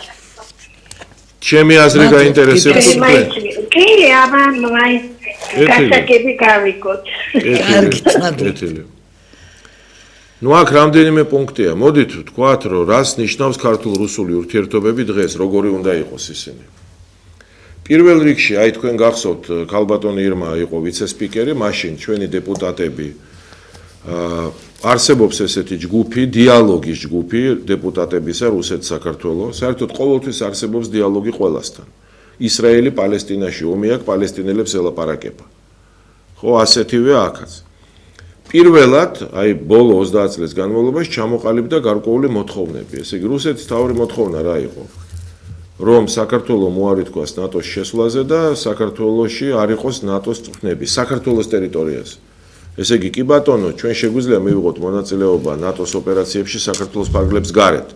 ჩემი აზრი გაინტერესებს თქვენ. კი, აბა, მაინც გასაგები გავიგოთ. კარგით, ნადირ. ნუ აქ რამდენიმე პუნქტია. მოდით ვთქვათ, რომ რას ნიშნავს ქართულ-რუსული ურთიერთობები დღეს, როგორი უნდა იყოს ისინი. პირველ რიგში, აი თქვენ გახსოვთ, ქალბატონი ირმა იყო ვიცე-სპიკერი, მაშინ ჩვენი დეპუტატები არსებობს ესეთი ჯგუფი, დიალოგის ჯგუფი დეპუტატებისა რუსეთ-საქართველოს. საერთოდ ყოველთვის არსებობს დიალოგი ყველასთან. ისრაელი პალესტინაში ომი აქვს, პალესტინელებს ელაპარაკება. ხო, ასეთივე აქაც. პირველად, აი ბოლო 30 წლის განმავლობაში ჩამოყალიბდა გარკვეული მოთხოვნები. ესე იგი, რუსეთის თავი მოთხოვნა რა იყო? რომ საქართველოს მოარი თქვას ნატოს შესვლაზე და საქართველოში არ იყოს ნატოს წვრთნები საქართველოს ტერიტორიაზე. ესე იგი, კი ბატონო, ჩვენ შეგვიძლია მივიღოთ მონაწილეობა ნატოს ოპერაციებში საქართველოს ფარგლებს გარეთ.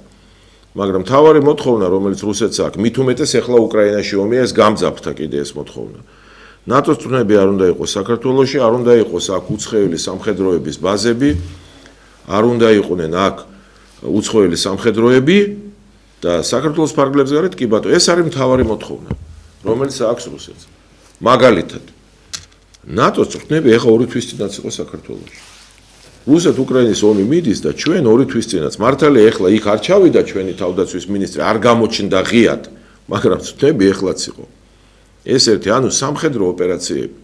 მაგრამ თავარი მოთხოვნა, რომელიც რუსეთს აქვს, მით უმეტეს ახლა უკრაინაში ომია, ეს გამძაფრდა კიდე ეს მოთხოვნა. ნატოს წვრთნები არ უნდა იყოს საქართველოში, არ უნდა იყოს აქ უცხოელი სამხედროების ბაზები, არ უნდა იყვნენ აქ უცხოელი სამხედროები და საქართველოს ფარგლებს გარეთ კი ბატონო, ეს არის მთავარი მოთხოვნა, რომელიც აქვს რუსეთს. მაგალითად, ნატოს წვრთნები ახლა 2 თვის წინაც იყო საქართველოში. რუსეთ-უკრაინის ომი მიდის და ჩვენ 2 თვის წინაც მართალია ახლა იქ არ ჩავიდა ჩვენი თავდაცვის მინისტრი, არ გამოჩნდა ღიად, მაგრამ წვრთნები ახლაც იყო. ეს ერთი, ანუ სამხედრო ოპერაციები.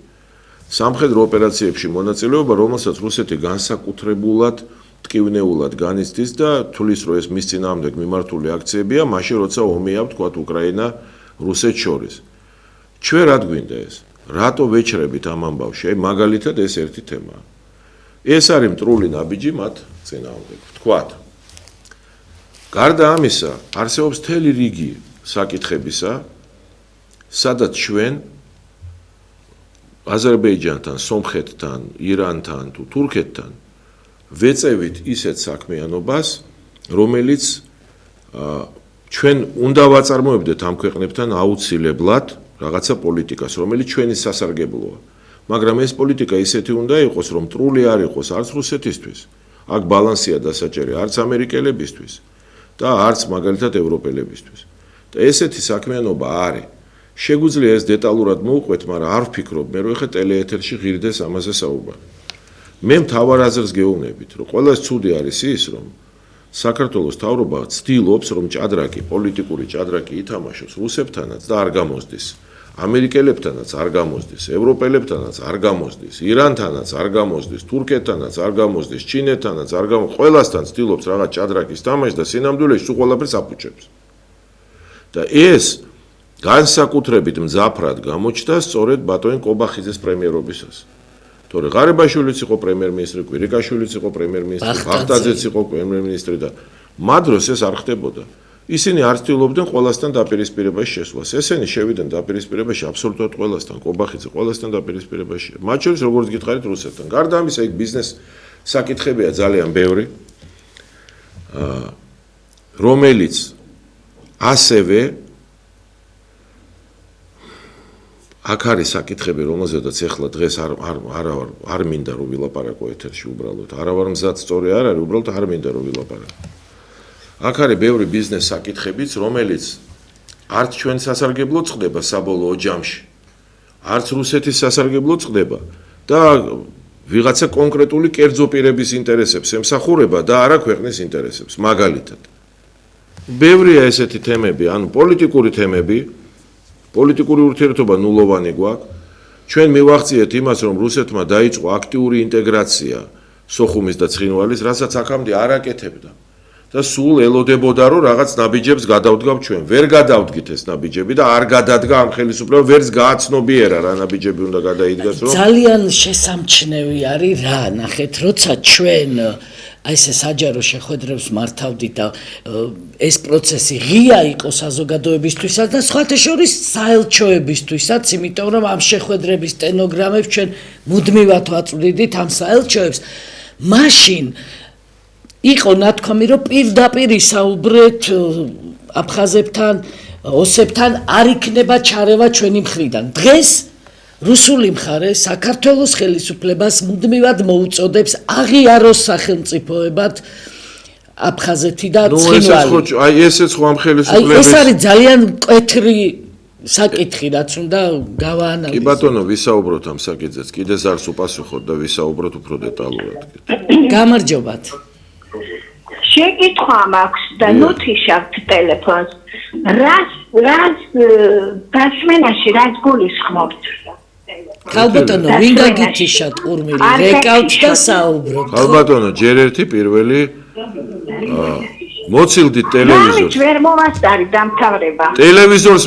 სამხედრო ოპერაციებში მონაწილეობა, რომელსაც რუსეთი განსაკუთრებულად ტკივნეულად განიცდის და თulis რომ ეს მის წინააღმდეგ მიმართული აქციებია, მაშინ როცა ომია, თქვათ უკრაინა რუსეთს შორის. ჩვენ რა გვინდა ეს? რატო ვეჩრებით ამ ამბავში? აი მაგალითად ეს ერთი თემაა. ეს არის მტრული ნაბიჯი მათ წინააღმდეგ. თქვათ. გარდა ამისა, არსებობს მთელი რიგი საკითხებისა, სადაც ჩვენ აზერბაიჯანთან, სომხეთთან, ირანთან თუ თურქეთთან ვეწევით ისეთ საქმიანობას, რომელიც ჩვენ უნდა ვაწარმოებდეთ ამ ქვეყნებთან აუცილებლად რაღაცა პოლიტიკას, რომელიც ჩვენი სასარგებლოა. მაგრამ ეს პოლიტიკა ისეთი უნდა იყოს, რომ მტრული არ იყოს არც რუსეთისთვის, აქ ბალანსია დასაჭერი არც ამერიკელებისთვის და არც მაგალითად ევროპელებისთვის. და ესეთი საქმიანობა არის. შეგვიძლია ეს დეტალურად მოვყვეთ, მაგრამ არ ვფიქრობ, მე რომ ეხა ტელეეთერში ღირდეს ამაზე საუბარი. მე მთავარ აზრს გეუბნებით, რომ ყველას ცუდი არის ის, რომ საქართველოს თავრობა ცდილობს, რომ ჭადრაკი, პოლიტიკური ჭადრაკი ითამაშოს რუსებთანაც და არ გამოსდის. ამერიკელებთანაც არ გამოსდის, ევროპელებთანაც არ გამოსდის, ირანთანაც არ გამოსდის, თურქეთთანაც არ გამოსდის, ჩინეთთანაც არ გამოსდის, ყველასთან ცდილობს რაღაც ჭადრაკის თამაში და სინამდვილეში სულ ყველაფერს აფუჭებს. და ეს განსაკუთრებით მძაფრად გამოჩნდა სწორედ ბატონი კობახიძის პრემიერობისას. თორე ღარიბაშვილიც იყო პრემიერ-მინისტრი, კვირიკაშვილიც იყო პრემიერ-მინისტრი, ბახტაძეც იყო პრემიერ-მინისტრი და მათ დროს ეს არ ხდებოდა. ისინი არ ცდილობდნენ ყველასთან დაპირისპირებაში შესვლას. ესენი შევიდნენ დაპირისპირებაში აბსოლუტურად ყველასთან, კობახიძე ყველასთან დაპირისპირებაში. მათ შორის როგორც გითხარით რუსეთთან. გარდა ამისა, იქ ბიზნეს საკითხებია ძალიან ბევრი, რომელიც ასევე აქ არის საკითხები, რომელზედაც ახლა დღეს არ მინდა რომ ვილაპარაკო ეთერში უბრალოდ. არა ვარ მზად სწორი არ არის, უბრალოდ არ მინდა რომ ვილაპარაკო. აქ არის ბევრი ბიზნეს საკითხებიც, რომელიც არც ჩვენ სასარგებლო წდება საბოლოო ჯამში, არც რუსეთის სასარგებლო წდება და ვიღაცა კონკრეტული კერძო პირების ინტერესებს ემსახურება და არა ქვეყნის ინტერესებს, მაგალითად. ბევრია ესეთი თემები, ანუ პოლიტიკური თემები, პოლიტიკური ურთიერთობა ნულოვანი გვაქვს. ჩვენ მივახციეთ იმას, რომ რუსეთმა დაიწყო აქტიური ინტეგრაცია სოხუმის და ცხინვალის, რასაც აქამდე არ აკეთებდა. და სულ ელოდებოდა რომ რაღაც ნაბიჯებს გადავდგავ ჩვენ. ვერ გადავდგით ეს ნაბიჯები და არ გადადგა ამ ხელისუფლებამ ვერც გააცნობიერა რა ნაბიჯები უნდა გადაიდგას რომ ძალიან შესამჩნევი არის რა ნახეთ როცა ჩვენ აი ეს საჯარო შეხვედრებს მართავდით და ეს პროცესი ღია იყო საზოგადოებისთვისაც და სხვათა შორის საელჩოებისთვისაც, იმიტომ რომ ამ შეხვედრების სტენოგრამებს ჩვენ მუდმივად ვაწვდიდით ამ საელჩოებს. მაშინ იყო ნათქვამი, რომ პირდაპირ ისაუბრეთ აფხაზებთან, ოსებთან არ იქნება ჩარევა ჩვენი მხრიდან. დღეს რუსული მხარე საქართველოს ხელისუფლებას მუდმივად მოუწოდებს აღიაროს სახელმწიფოებად აფხაზეთი და ცხინვალი. აი ესეც ხო ამ ხელისუფლების ეს არის ძალიან მკვეთრი საკითხი, რაც უნდა გავაანალიზოთ. კი ბატონო, ვისაუბროთ ამ საკითხზეც. კიდე ზარს უპასუხოთ და ვისაუბროთ უფრო დეტალურად. გამარჯობათ. შეკითხვა მაქვს და ნუთიშავთ ტელეფონს. რას დასმენაში რაც გულისხმობთ? ქალბატონო, ვინ გაგითიშათ ყურმილი? რეკავთ და საუბრობთ. ქალბატონო, ჯერ ერთი პირველი მოცილდით ტელევიზორს. ვერ მომასწარი დამთავრება. ტელევიზორს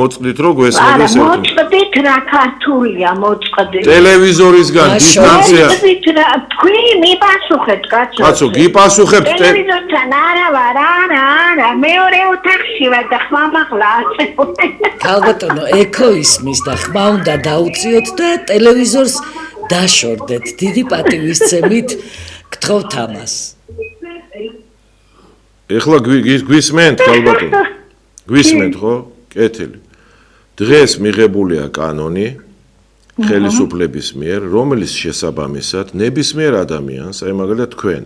მოწყდით, რომ გვესმოდეს ერთმანეთს. მოწყდით რა ქართულია მოწყდით. ტელევიზორისგან დისტანცია. მოწყდით რა თქვი მიპასუხეთ კაცო. კაცო, გიპასუხებთ ტელევიზორთან არა ვარ, არა, მეორე ოთახში ვარ და ხმამაღლა აწევთ. ქალბატონო, ეკო ისმის და ხმა უნდა დაუწიოთ და ტელევიზორს დაშორდეთ. დიდი პატივისცემით გთხოვთ ამას. ეხლა გვისმენთ ქალბატონო. გვისმენთ ხო? კეთილი. დღეს მიღებულია კანონი ხელისუფლების მიერ, რომელიც შესაბამისად ნებისმიერ ადამიანს, აი მაგალითად თქვენ,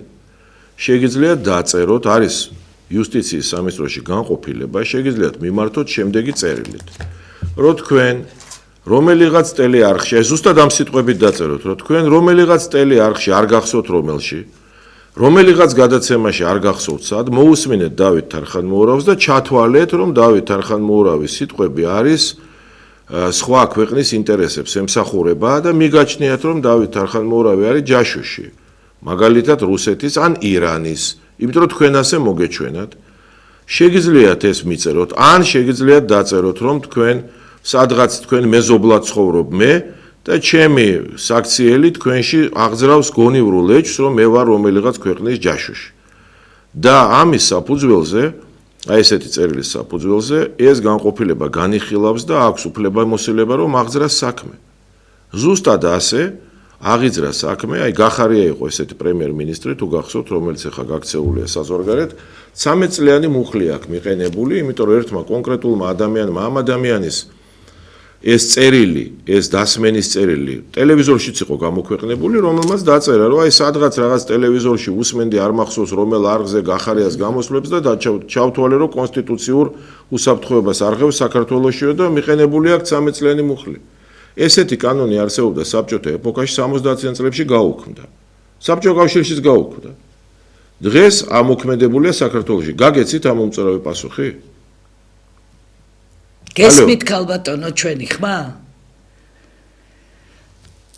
შეგიძლიათ დაწეროთ, არის იუსტიციის სამინისტროში განყოფილება, შეგიძლიათ მიმართოთ შემდეგი წერილით. რომ თქვენ რომელიღაც ტელეარხში, აი ზუსტად ამ სიტყვებით დაწეროთ, რომ თქვენ რომელიღაც ტელეარხში არ გახსოვთ რომელში რომელიღაც გადაცემაში არ გახსოვთ სად, მოусმინეთ დავით თარხანმოურავს და ჩათვალეთ, რომ დავით თარხანმოურავის სიტყვები არის სხვა ქვეყნის ინტერესებს ემსახურება და მიგაჩნიათ, რომ დავით თარხანმოურავი არის ჯაშუში. მაგალითად რუსეთის ან ირანის, იმიტომ რომ თქვენ ასე მოგეჩვენათ. შეგიძლიათ ეს მიწეროთ, ან შეგიძლიათ დაწეროთ, რომ თქვენ სადღაც თქვენ მეზობლად ცხოვრობ მე და ჩემი საქციელი თქვენში აღძრავს გონივრულ ეჭვს, რომ მე ვარ რომელიღაც ქვეყნის ჯაშუში. და ამის საფუძველზე, აი ესეთი წერილის საფუძველზე, ეს განყოფილება განიხილავს და აქვს უფლებამოსილება, რომ აღძრას საქმე. ზუსტად ასე აღიძრა საქმე, აი გახარია იყო ესეთი პრემიერ-მინისტრი, თუ გახსოვთ, რომელიც ახლა გაქცეულია საზღვარგარეთ, 13 წლიანი მუხლი აქვს მიყენებული, იმიტომ რომ ერთმა კონკრეტულმა ადამიანმა ამ ადამიანის ეს წერილი, ეს დასმენის წერილი ტელევიზორშიც იყო გამოქვეყნებული, რომელმაც დაწერა, რომ აი სადღაც რაღაც ტელევიზორში უსმენდი არ მახსოვს რომელ არხზე გახარიას გამოსვლებს და ჩავთვალე, რომ კონსტიტუციურ უსაფრთხოებას არღევს საქართველოსშიო და მიყენებული აქვს 13 წლიანი მუხლი. ესეთი კანონი არსებობდა საბჭოთა ეპოქაში 70-იან წლებში გაუქმდა. საბჭოთა კავშირშიც გაუქმდა. დღეს ამოქმედებულია საქართველოში. გაგეცით ამ მომწორავი პასუხი? გესმით ქალბატონო ჩვენი ხმა?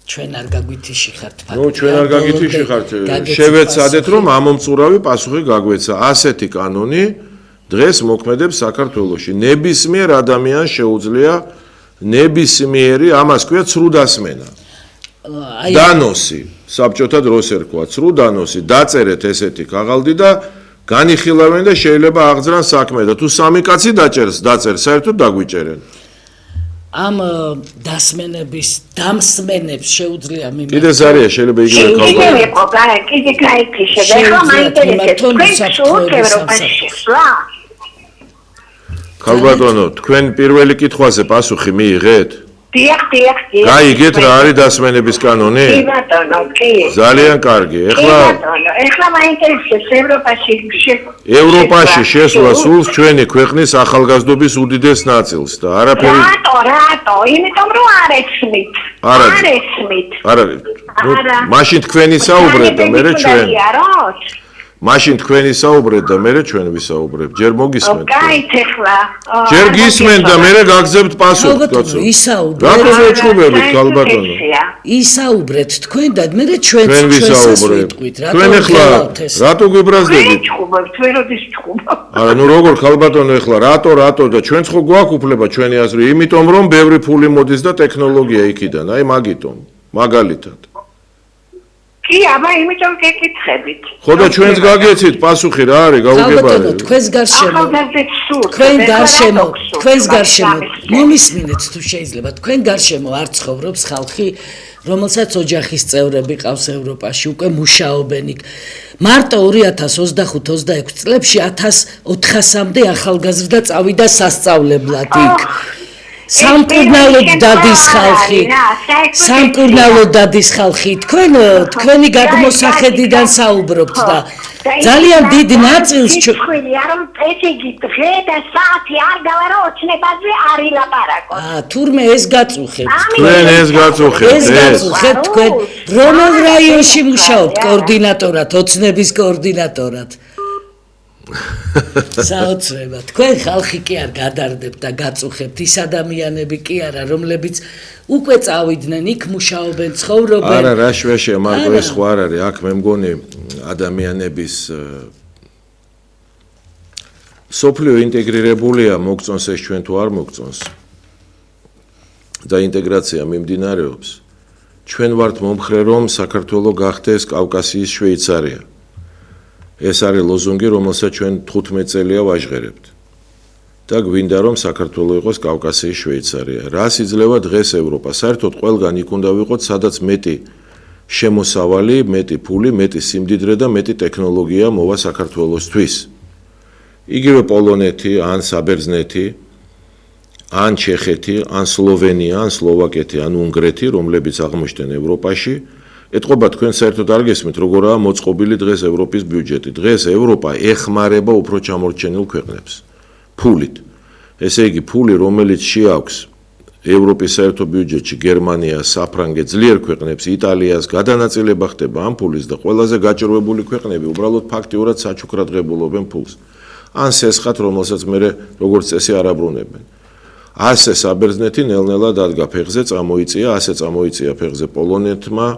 ჩვენ არ გაგვითიში ხართ ფაქტია. ნუ ჩვენ არ გაგვითიში ხართ. შევეცადეთ რომ ამომწურავი პასუხი გაგვეცა. ასეთი კანონი დღეს მოქმედებს საქართველოში. ნებისმიერ ადამიანს შეუძლია ნებისმიერი ამას ქვია ცრუ დასმენა. დანოსი, საბჭოთა დროს ერქვა ცრუ დანოსი, დაწერეთ ესეთი ქაღალდი და განიხილავენ და შეიძლება აღძრან საქმე და თუ სამი კაცი დაწერს, საერთოდ დაგვიჭერენ. ამ დასმენების დამსმენებს შეუძლია მიმართოს. კიდე ზარია შეიძლება იგივე კიდე იყო, კიდე გაიქიშე და ხომ მაინტერესებს. ქალბატონო, თქვენ პირველი კითხვაზე პასუხი მიიღეთ? დიახ. გაიგეთ რა არის დასმენების კანონი? კი ბატონო, კი. ძალიან კარგი. ეხლა მაინტერესებს ევროპაში შესვლა სულს ჩვენი ქვეყნის ახალგაზრდობის უდიდეს ნაწილს და არაფერი. რატო? იმიტომ რომ არ ეცმით. არა. მაშინ თქვენი საუბრეთ და მე ჩვენ. მაშინ თქვენ ისაუბრეთ და მე ჩვენ ვისაუბრებ. ჯერ მოგისმენთ. კაით ახლა. ჯერ გისმენთ და მე გაგზავნებთ პასუხს, კაცო. ისაუბრეთ. რატომ ეჩხუბებით, ხალბატონო? ისაუბრეთ თქვენ და მე ჩვენც ჩვენ ვისაუბრეთ. თქვენ ახლა რატო გვიბრაზდებით? ჩხუბობთ, თქვენ როდის ჩხუბობთ? არა, ნუ როგორ ხალბატონო ახლა რატო და ჩვენც ხო გვაქვს უფლება ჩვენი აზრი, იმიტომ რომ ბევრი ფული მოდის და ტექნოლოგია იქიდან, აი მაგიტომ, მაგალითად. კი, აბა იმიტომ გეკითხებით. ხო და ჩვენც გაგეცით პასუხი რა არის, გაუგებარი. თქვენს გარშემო თქვენს გარშემო მომისმინეთ თუ შეიძლება თქვენ გარშემო არ ცხოვრობს ხალხი რომელსაც ოჯახის წევრები ყავს ევროპაში უკვე მუშაობენ იქ მარტო 2025-26 წლებში 1400-მდე ახალგაზრდა წავიდა სასწავლებლად იქ სამკურნალოდ დადის ხალხი თქვენი გადმოსახედიდან საუბრობთ და ძალიან დიდ ნაწილს თქვენი არ ესე იგი დღე და საათი არ გავა ოცნებაზე არ ილაპარაკოთ. თურმე ეს გაწუხებთ. თქვენ რომელ რაიონში მუშაობთ კოორდინატორად, ოცნების კოორდინატორად? საოცრება. თქვენ ხალხი კი არ გადარდებთ და გაწუხებთ ის ადამიანები კი არა, რომლებიც უკვე წავიდნენ იქ მუშაობენ, ცხოვრობენ. არა, რა შვეშია, მარტო ეს ხო არ არის, აქ მე მგონი ადამიანების სოფლიო ინტეგრირებულია, მოგწონს ეს ჩვენ თუ არ მოგწონს. და ინტეგრაცია მიმდინარეობს. ჩვენ ვართ მომხრე რომ საქართველო გახდეს კავკასიის შვეიცარია. ეს არის ლოზუნგი, რომელსაც ჩვენ 15 წელია ვაჟღერებთ. და გვინდა რომ საქართველო იყოს კავკასიის შვეიცარია. რას იძლევა დღეს ევროპა? საერთოდ ყველგან იქ უნდა ვიყოთ, სადაც მეტი შემოსავალი, მეტი ფული, მეტი სიმდიდრე და მეტი ტექნოლოგია მოვა საქართველოსთვის. იგივე პოლონეთი, ან საბერძნეთი, ან ჩეხეთი, ან სლოვენია, ან სლოვაკეთი, ან უნგრეთი, რომლებიც აღმოჩნდნენ ევროპაში, ეთყობა თქვენ საერთოდ არ გესმით, როგორაა მოწყობილი დღეს ევროპის ბიუჯეტი. დღეს ევროპა ეხმარება უფრო ჩამორჩენილ ქვეყნებს ფულით. ესე იგი, ფული, რომელიც შეაქვს ევროპის საერთო ბიუჯეტში გერმანიას, საფრანგეთს, ძლიერ ქვეყნებს, იტალიას გადანაწილება ხდება ამ ფულის და ყველაზე გაჭირვებული ქვეყნები უბრალოდ ფაქტიურად საჩუქრადღებულობენ ფულს. ან სესხად, რომელსაც მე როგორც წესი არ აბრუნებენ. ასე საბერძნეთი ნელ-ნელა დადგა ფეხზე, წამოიწია, ასე წამოიწია ფეხზე პოლონეთმა,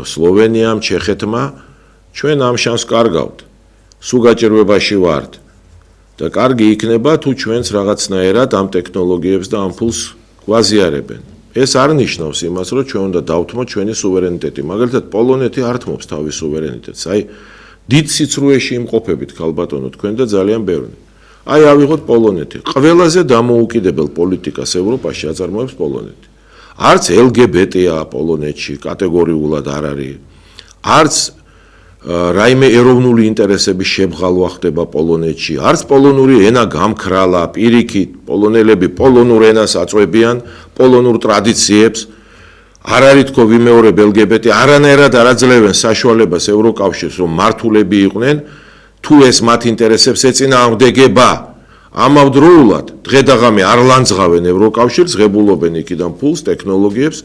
სლოვენიამ, ჩეხეთმა. ჩვენ ამ შანსს კარგავთ. სულ გაჭირვებაში ვართ. და კარგი იქნება თუ ჩვენც რაღაცნაირად ამ ტექნოლოგიებს და ამ ფულს გვაზიარებენ. ეს არ ნიშნავს იმას, რომ ჩვენ უნდა დავთმოთ ჩვენი სუვერენიტეტი. მაგალითად, პოლონეთი არ თმობს თავის სუვერენიტეტს. აი, დიდ სიცრუეში იმყოფებით ხალბატონო თქვენ და ძალიან ბევრი. აი, ავიღოთ პოლონეთი. ყველაზე დამოუკიდებელ პოლიტიკას ევროპაში აწარმოებს პოლონეთი. არც LGBT-ა პოლონეთში კატეგორიულად არ არის. არც რაიმე ეროვნული ინტერესების შებღალვა ხდება პოლონეთში. არც პოლონური ენა გამქრალა, პირიქით, პოლონელები პოლონურ ენას აწვევიან, პოლონურ ტრადიციებს. არ არის თქო ვიმეორებ LGBT, არანაირად არ აძლევენ საშუალებას ევროკავშირს, რომ მართულები იყვნენ, თუ ეს მათ ინტერესებს ეწინააღმდეგება. ამავდროულად დღე და ღამე არ ლანძღავენ ევროკავშირს, ღებულობენ იქიდან ფულს, ტექნოლოგიებს.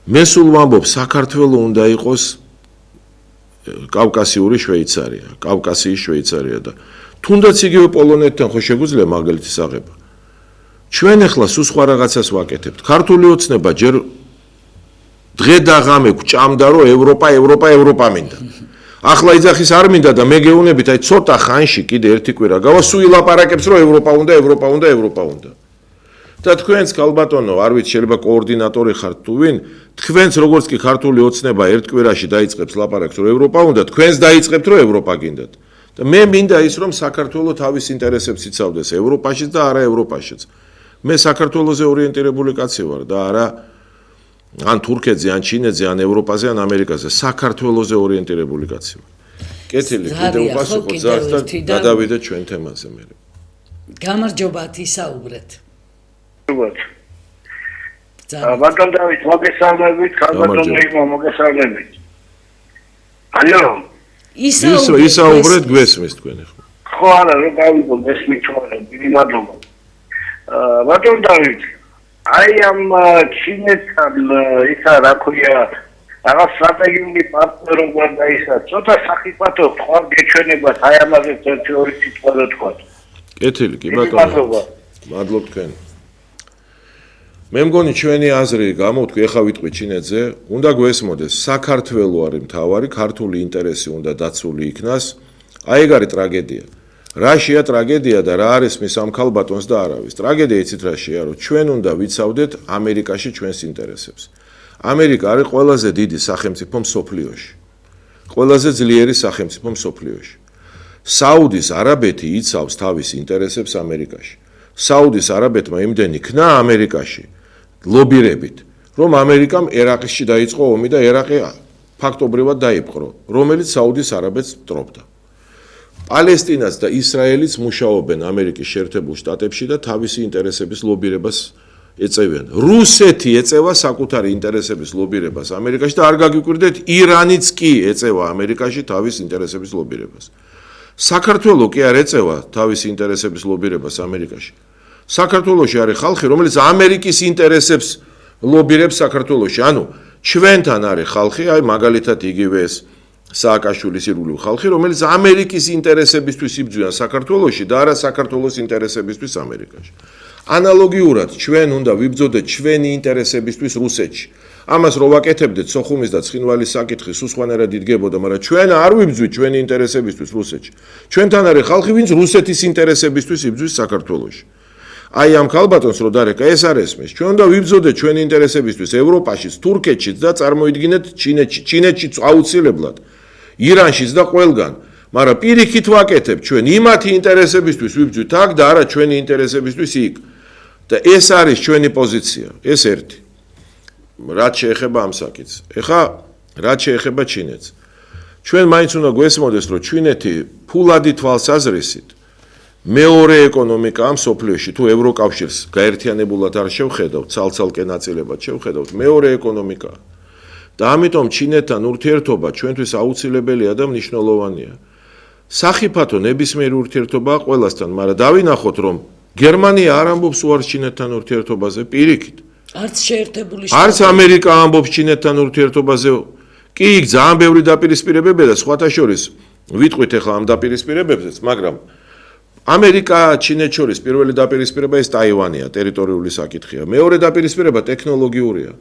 მე სულ ვამბობ, საქართველო უნდა იყოს კავკასიური შვეიცარია, კავკასიის შვეიცარია და თუნდაც იგივე პოლონეთთან ხო შეგვიძლია მაგალითის აღება. ჩვენ ახლა სულ სხვა რაღაცას ვაკეთებთ. ქართული ოცნება ჯერ დღე და ღამე გვჭამდა რომ ევროპა მინდა. ახლა იძახის არ მინდა და მე გეუბნებით, აი ცოტა ხანში კიდე ერთი კვირა გავა, სულ ილაპარაკებს რომ ევროპა უნდა. და თქვენც ქალბატონო, არ ვიცი შეიძლება კოორდინატორი ხართ თუ ვინ, თქვენც როგორც კი ქართული ოცნება ერთ კვირაში დაიწყებს ლაპარაკს რომ ევროპა უნდა, თქვენც დაიწყებთ რომ ევროპა გინდათ. და მე მინდა ის რომ საქართველო თავის ინტერესებს იცავდეს ევროპაშიც და არა ევროპაშიც. მე საქართველოზე ორიენტირებული კაცი ვარ და არა ან თურქეთზე, ან ჩინეთზე, ან ევროპაზე, ან ამერიკაზე, საქართველოზე ორიენტირებული კაცი ვარ. კეთილი, კიდევ უპასუხოთ ზარს და გადავიდეთ ჩვენ თემაზე მე. გამარჯობათ, ისაუბრეთ. ბატონ დავით, მოგესალმებით, ქალბატონ მეიმო, მოგესალმებით. ალო. ისაუბრეთ, გვესმის თქვენ ახლა. ხო, არა, რომ გავიგო, მესმით თქვენ, დიდი მადლობა. ბატონ დავით, აი ამ ჩინეთთან ისა რა ქვია რაღაც სტრატეგიული პარტნიორობა და ისა ცოტა სახიფათო თქვა გეჩვენებათ აი ამაზე ერთი ორი სიტყვა რა თქვა. კეთილი, კი ბატონო. მადლობ თქვენ. მე მგონი ჩვენი აზრი გამოვთქვი, ეხა ვიტყვი ჩინეთზე, უნდა გვესმოდეს, საქართველო არის მთავარი, ქართული ინტერესი უნდა დაცული იქნას. აი ეგ არის ტრაგედია. რაშია ტრაგედია და რა არის მის ამ ქალბატონს და არავის. ტრაგედია იცით რაშია, რომ ჩვენ უნდა ვიცავდეთ ამერიკაში ჩვენს ინტერესებს. ამერიკა არის ყველაზე დიდი სახელმწიფო მსოფლიოში. ყველაზე ძლიერი სახელმწიფო მსოფლიოში. საუდის არაბეთი იცავს თავის ინტერესებს ამერიკაში. საუდის არაბეთმა იმდენი ქნა ამერიკაში ლობირებით, რომ ამერიკამ ერაყში დაიწყო ომი და ერაყი ფაქტობრივად დაიპყრო, რომელიც საუდის არაბეთს მტრობდა. პალესტინაც და ისრაელიც მუშაობენ ამერიკის შეერთებულ შტატებში და თავისი ინტერესების ლობირებას ეწევიან. რუსეთი ეწევა საკუთარი ინტერესების ლობირებას ამერიკაში და არ გაგიკვირდეთ, ირანიც კი ეწევა ამერიკაში თავის ინტერესების ლობირებას. საქართველო კი არ ეწევა თავის ინტერესების ლობირებას ამერიკაში. საქართველოში არის ხალხი, რომელიც ამერიკის ინტერესებს ლობირებს საქართველოში. ანუ ჩვენთან არის ხალხი, აი მაგალითად იგივე ეს სააკაშვილის ირგვლივ ხალხი, რომელიც ამერიკის ინტერესებისთვის იბრძვიან საქართველოში და არა საქართველოს ინტერესებისთვის ამერიკაში. ანალოგიურად ჩვენ უნდა ვიბრძოდეთ ჩვენი ინტერესებისთვის რუსეთში. ამას რო ვაკეთებდეთ სოხუმის და ცხინვალის საკითხი სულ სხვანაირად იდგებოდა, მაგრამ ჩვენ არ ვიბრძვით ჩვენი ინტერესებისთვის რუსეთში. ჩვენთან არის ხალხი, ვინც რუსეთის ინტერესებისთვის იბრძვის საქართველოში. აი ამ ქალბატონს რო დარეკა ეს არ ესმის. ჩვენ უნდა ვიბრძოდეთ ჩვენი ინტერესებისთვის ევროპაშიც, თურქეთშიც და წარმოიდგინეთ ჩინეთშიც აუცილებლად, ირანშიც და ყველგან. მაგრამ პირიქით ვაკეთებ ჩვენ იმათი ინტერესებისთვის ვიბრძვით აქ და არა ჩვენი ინტერესებისთვის იქ. და ეს არის ჩვენი პოზიცია, ეს ერთი. რაც შეეხება ამ საკითხს. ეხა რაც შეეხება ჩინეთს. ჩვენ მაინც უნდა გვესმოდეს, რომ ჩინეთი ფულადი თვალსაზრისით მეორე ეკონომიკაა მსოფლიოში, თუ ევროკავშირს გაერთიანებულად არ შევხედავთ, ცალ-ცალკე ნაწილებად შევხედავთ, მეორე ეკონომიკაა. და ამიტომ ჩინეთთან ურთიერთობა ჩვენთვის აუცილებელია და მნიშვნელოვანია. სახიფათო ნებისმიერი ურთიერთობაა ყველასთან, მაგრამ დავინახოთ, რომ გერმანია არ ამბობს უარს ჩინეთთან ურთიერთობაზე, პირიქით. არც შეერთებული არც ამერიკა ამბობს ჩინეთთან ურთიერთობაზე. კი, იქ ძალიან ბევრი დაპირისპირებებია და სხვათა შორის ვიტყვით ახლა ამ დაპირისპირებებზეც, მაგრამ ამერიკა ჩინეთს შორის პირველი დაპირისპირება ეს ტაივანია, ტერიტორიული საკითხია. მეორე დაპირისპირება ტექნოლოგიურია.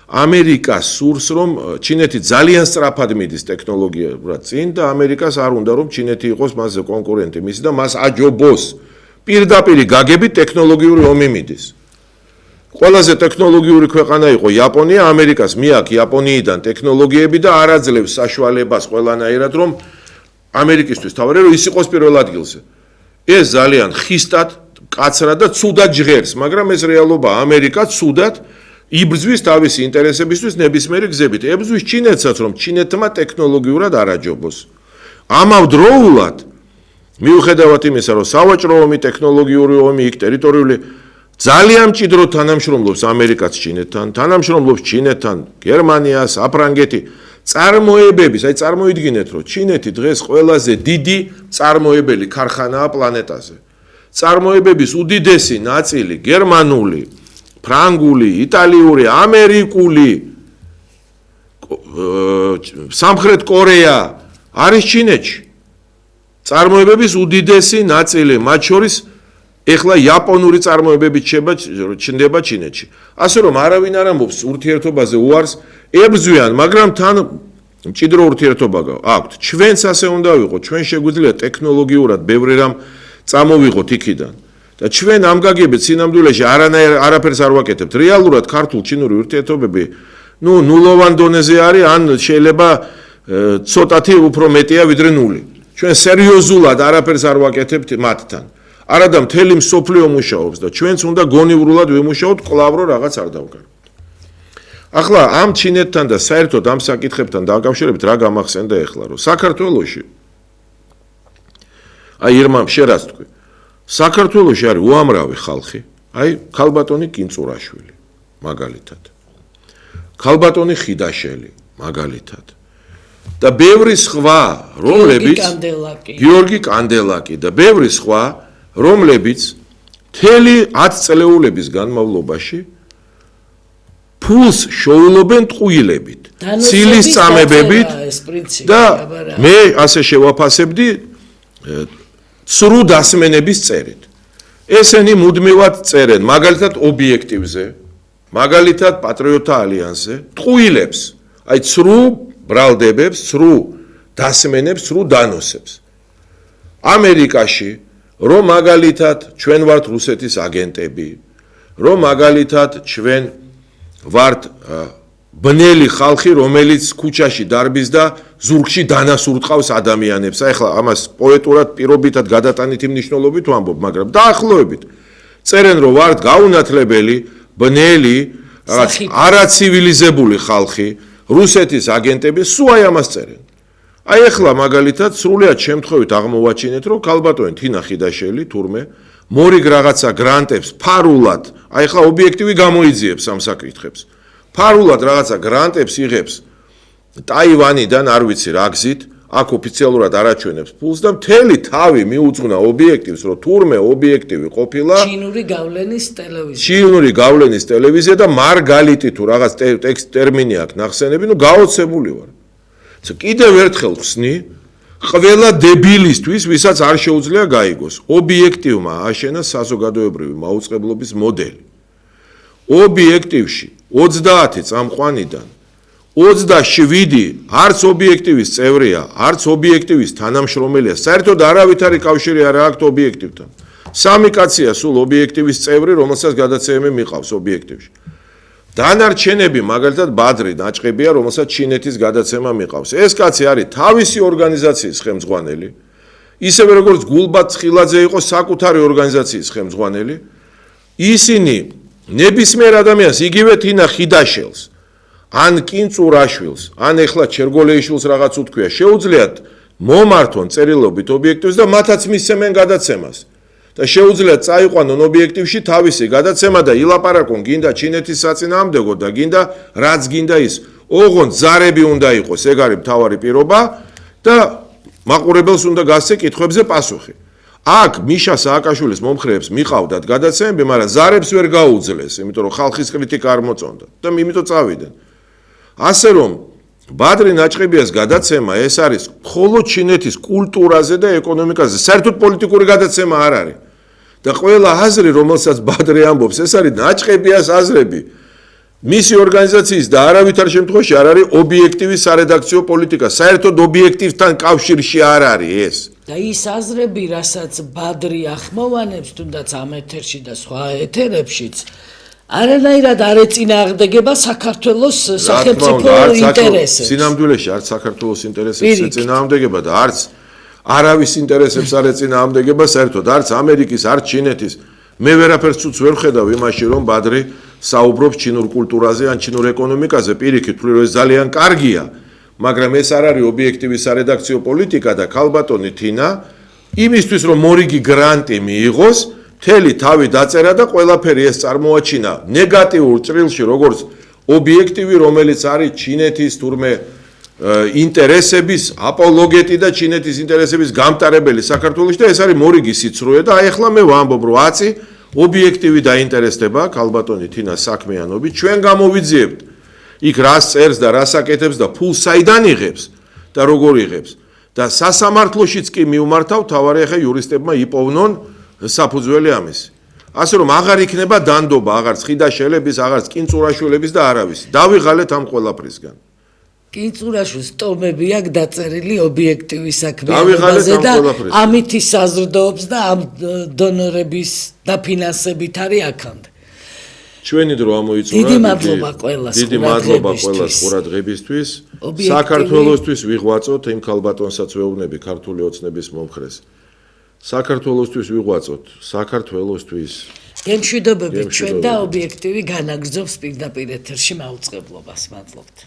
ამერიკა სურს, რომ ჩინეთი ძალიან სწრაფად მიდის ტექნოლოგიურად წინ და ამერიკას არ უნდა, რომ ჩინეთი იყოს მასზე კონკურენტი მისი და მას აჯობოს. პირდაპირი გაგებით ტექნოლოგიური ომი მიდის. ყველაზე ტექნოლოგიური ქვეყანა იყო იაპონია, ამერიკას მიაქვს იაპონიიდან ტექნოლოგიები და არ აძლევს საშუალებას ყველანაირად, რომ ამერიკისთვის თავარი რომ ის იყოს პირველ ადგილზე. ეს ძალიან ხისტად, კაცრად და ცუდად ჟღერს, მაგრამ ეს რეალობაა. ამერიკა ცუდად იბრძვის თავისი ინტერესებისთვის ნებისმიერი გზებით. ებრძვის ჩინეთსაც, რომ ჩინეთმა ტექნოლოგიურად არ აჯობოს. ამავდროულად მიუხედავად იმისა, რომ სავაჭრო ომი, ტექნოლოგიური ომი, იქ ტერიტორიული ძალიან მჭიდროდ თანამშრომლობს ამერიკაც ჩინეთთან, თანამშრომლობს ჩინეთთან, გერმანია, საფრანგეთი, წარმოებების, აი წარმოიდგინეთ, რომ ჩინეთი დღეს ყველაზე დიდი წარმოებელი ქარხანაა პლანეტაზე. წარმოებების უდიდესი ნაწილი გერმანული, ფრანგული, იტალიური, ამერიკული, სამხრეთ კორეა არის ჩინეთში. წარმოებების უდიდესი ნაწილი, მათ შორის ეხლა იაპონური წარმოებებით ჩნდება ჩინეთში. ასე რომ არავინ არ ამბობს ურთიერთობაზე უარს, ებრძვიან, მაგრამ თან მჭიდრო ურთიერთობა აქვთ. ჩვენც ასე უნდა ვიყოთ, ჩვენ შეგვიძლია ტექნოლოგიურად ბევრი რამ წამოვიღოთ იქიდან. და ჩვენ ამ გაგებით სინამდვილეში არაფერს არ ვაკეთებთ. რეალურად ქართულ-ჩინური ურთიერთობები ნულოვან დონეზე არის, ან შეიძლება ცოტათი უფრო მეტია ვიდრე ნული. ჩვენ სერიოზულად არაფერს არ ვაკეთებთ მათთან. არადა მთელი მსოფლიო მუშაობს და ჩვენც უნდა გონივრულად ვიმუშაოთ, კვლავ რო რაღაც არ დავკარგოთ. ახლა ამ ჩინეთთან და საერთოდ ამ საკითხებთან დაკავშირებით რა გამახსენდა ეხლა, რომ საქართველოში აი ირმამ შერაც თქვი, საქართველოში არის უამრავი ხალხი, აი ქალბატონი კინწურაშვილი, მაგალითად. ქალბატონი ხიდაშელი, მაგალითად. და ბევრი სხვა, რომლებიც გიორგი კანდელაკი და ბევრი სხვა, რომლებიც მთელი 10 წლეულების განმავლობაში ფულს შოულობენ ტყუილებით, ცილის წამებებით და მე ასე შევაფასებდი ცრუ დასმენების წერით. ესენი მუდმივად წერენ, მაგალითად ობიექტივზე, მაგალითად პატრიოტთა ალიანსზე, ტყუილებს, აი ცრუ ბრალდებებს, ცრუ დასმენებს, ცრუ დანოსებს. ამერიკაში, რომ მაგალითად ჩვენ ვართ რუსეთის აგენტები, რომ მაგალითად ჩვენ ვართ ბნელი ხალხი, რომელიც ქუჩაში დარბის და ზურგში დანასურტყავს ადამიანებს. აი ახლა ამას პოეტურად პირობითად გადატანითი მნიშვნელობით ვამბობ, მაგრამ დაახლოებით წერენ, რომ ვართ გაუნათლებელი, ბნელი, რაღაც არაცივილიზებული ხალხი, რუსეთის აგენტები, სულ აი ამას წერენ. აი ახლა მაგალითად სრულიად შემთხვევით აღმოვაჩინეთ, რომ ქალბატონი თინა ხიდაშელი თურმე მორიგ რაღაცა გრანტებს ფარულად, აი ახლა ობიექტივი გამოიძიებს ამ საკითხებს. ფარულად რაღაცა გრანტებს იღებს ტაივანიდან, არ ვიცი რა გზით, აქ ოფიციალურად არაჩვენებს ფულს და მთელი თავი მიუძღვნა ობიექტივს, რომ თურმე ობიექტივი ყოფილა ჩინური გავლენის ტელევიზია და მარგალიტი თუ რაღაც ტერმინი აქვს ნახსენები, ნუ გაოცებული ვარ. კიდევ ერთხელ ხსნი, ყველა დებილისთვის, ვისაც არ შეუძლია გაიგოს, ობიექტივმა აშენა საზოგადოებრივი მაუწყებლობის მოდელი. ობიექტივში 30 წამყვანიდან 27 არც ობიექტივის წევრია, არც ობიექტივის თანამშრომელია, საერთოდ არავითარი კავშირი არ აქვს ობიექტივთან. სამი კაცია სულ ობიექტივის წევრი, რომელსაც გადაცემები მიყავს ობიექტივში. დანარჩენები, მაგალითად ბადრი ნაჭყებია, რომელსაც ჩინეთის გადაცემა მიყავს. ეს კაცი არის თავისი ორგანიზაციის ხელმძღვანელი, ისევე როგორც გულბად ცხილაძე იყო საკუთარი ორგანიზაციის ხელმძღვანელი. ისინი ნებისმიერ ადამიანს, იგივე თინა ხიდაშელს, ან კინწურაშვილს, ან ეხლა ჩერგოლეიშვილს რაღაც უთქვია, შეუძლიათ მომართონ წერილობით ობიექტივს და მათაც მისცემენ გადაცემას. და შეუძლიათ წაიყვანონ ობიექტივში თავისი გადაცემა და ილაპარაკონ გინდა ჩინეთის საწინააღმდეგო და გინდა რაც გინდა ის. ოღონდ ზარები უნდა იყოს, ეგ არის მთავარი პირობა და მაყურებელს უნდა გასცე კითხვებზე პასუხი. აქ მიშა სააკაშვილის მომხრეებს მიყავდათ გადაცემები, მაგრამ ზარებს ვერ გაუძლეს, იმიტომ რომ ხალხის კრიტიკა არ მოწონდა და იმიტომ წავიდნენ. ასე რომ ბადრი ნაჭყებიას გადაცემა ეს არის მხოლოდ ჩინეთის კულტურაზე და ეკონომიკაზე, საერთოდ პოლიტიკური გადაცემა არ არის. და ყველა აზრი, რომელსაც ბადრი ამბობს, ეს არის ნაჭყებიას აზრები. მისი ორგანიზაციის და არავითარ შემთხვევაში არ არის ობიექტივი სარედაქციო პოლიტიკა, საერთოდ ობიექტივთან კავშირში არ არის ეს. და ის აზრები, რასაც ბადრი ახმოვანებს, თუნდაც ამ ეთერში და სხვა ეთერებშიც, არანაირად არ ეწინააღმდეგება საქართველოს სახელმწიფო ინტერესებს. სინამდვილეში არც საქართველოს ინტერესებს ეწინააღმდეგება და არც არავის ინტერესებს არ ეწინააღმდეგება, საერთოდ არც ამერიკის, არც ჩინეთის. მე ვერაფერს უც ვერ ხედავ იმაში, რომ ბადრი საუბრობს ჩინურ კულტურაზე ან ჩინურ ეკონომიკაზე, პირიქით ვთვლი, რომ ეს ძალიან კარგია, მაგრამ ეს არ არის ობიექტივი სარედაქციო პოლიტიკა და ქალბატონი თინა იმისთვის, რომ მორიგი გრანტი მიიღოს, მთელი თავი დაწერა და ყველაფერი ეს წარმოაჩინა ნეგატიურ ჭრილში, როგორც ობიექტივი, რომელიც არის ჩინეთის თურმე ინტერესების აპოლოგეტი და ჩინეთის ინტერესების გამტარებელი საქართველოში და ეს არის მორიგი სიცრუე და აი ახლა მე ვამბობ, რომ აცი ობიექტივი დაინტერესდება ქალბატონი თინა საქმიანობით, ჩვენ გამოვიძიებთ იქ რას წერს და რას აკეთებს და ფულს საიდან იღებს და როგორ იღებს და სასამართლოშიც კი მიუმართავ, თავარი ახლა იურისტებმა იპოვნონ საფუძველი ამისი. ასე რომ აღარ იქნება დანდობა, აღარც ხიდაშელების, აღარც კინწურაშვილების და არავის. დავიღალეთ ამ ყველაფრისგან. კინწურაშვილს ტომები აქვს დაწერილი ობიექტივის საქმიანობაზე და ამით ის საზრდოობს და ამ დონორების დაფინანსებით არის აქამდე. ჩვენი დრო ამოიწურა. დიდი მადლობა ყველას. დიდი მადლობა ყველას ყურადღებისთვის. საქართველოსთვის ვიღვაწოთ იმ ქალბატონსაც ვეუბნები ქართული ოცნების მომხრეს. საქართველოსთვის ვიღვაწოთ, საქართველოსთვის. გემშვიდობებით ჩვენ და ობიექტივი განაგრძობს პირდაპირ ეთერში მაუწყებლობას. მადლობთ.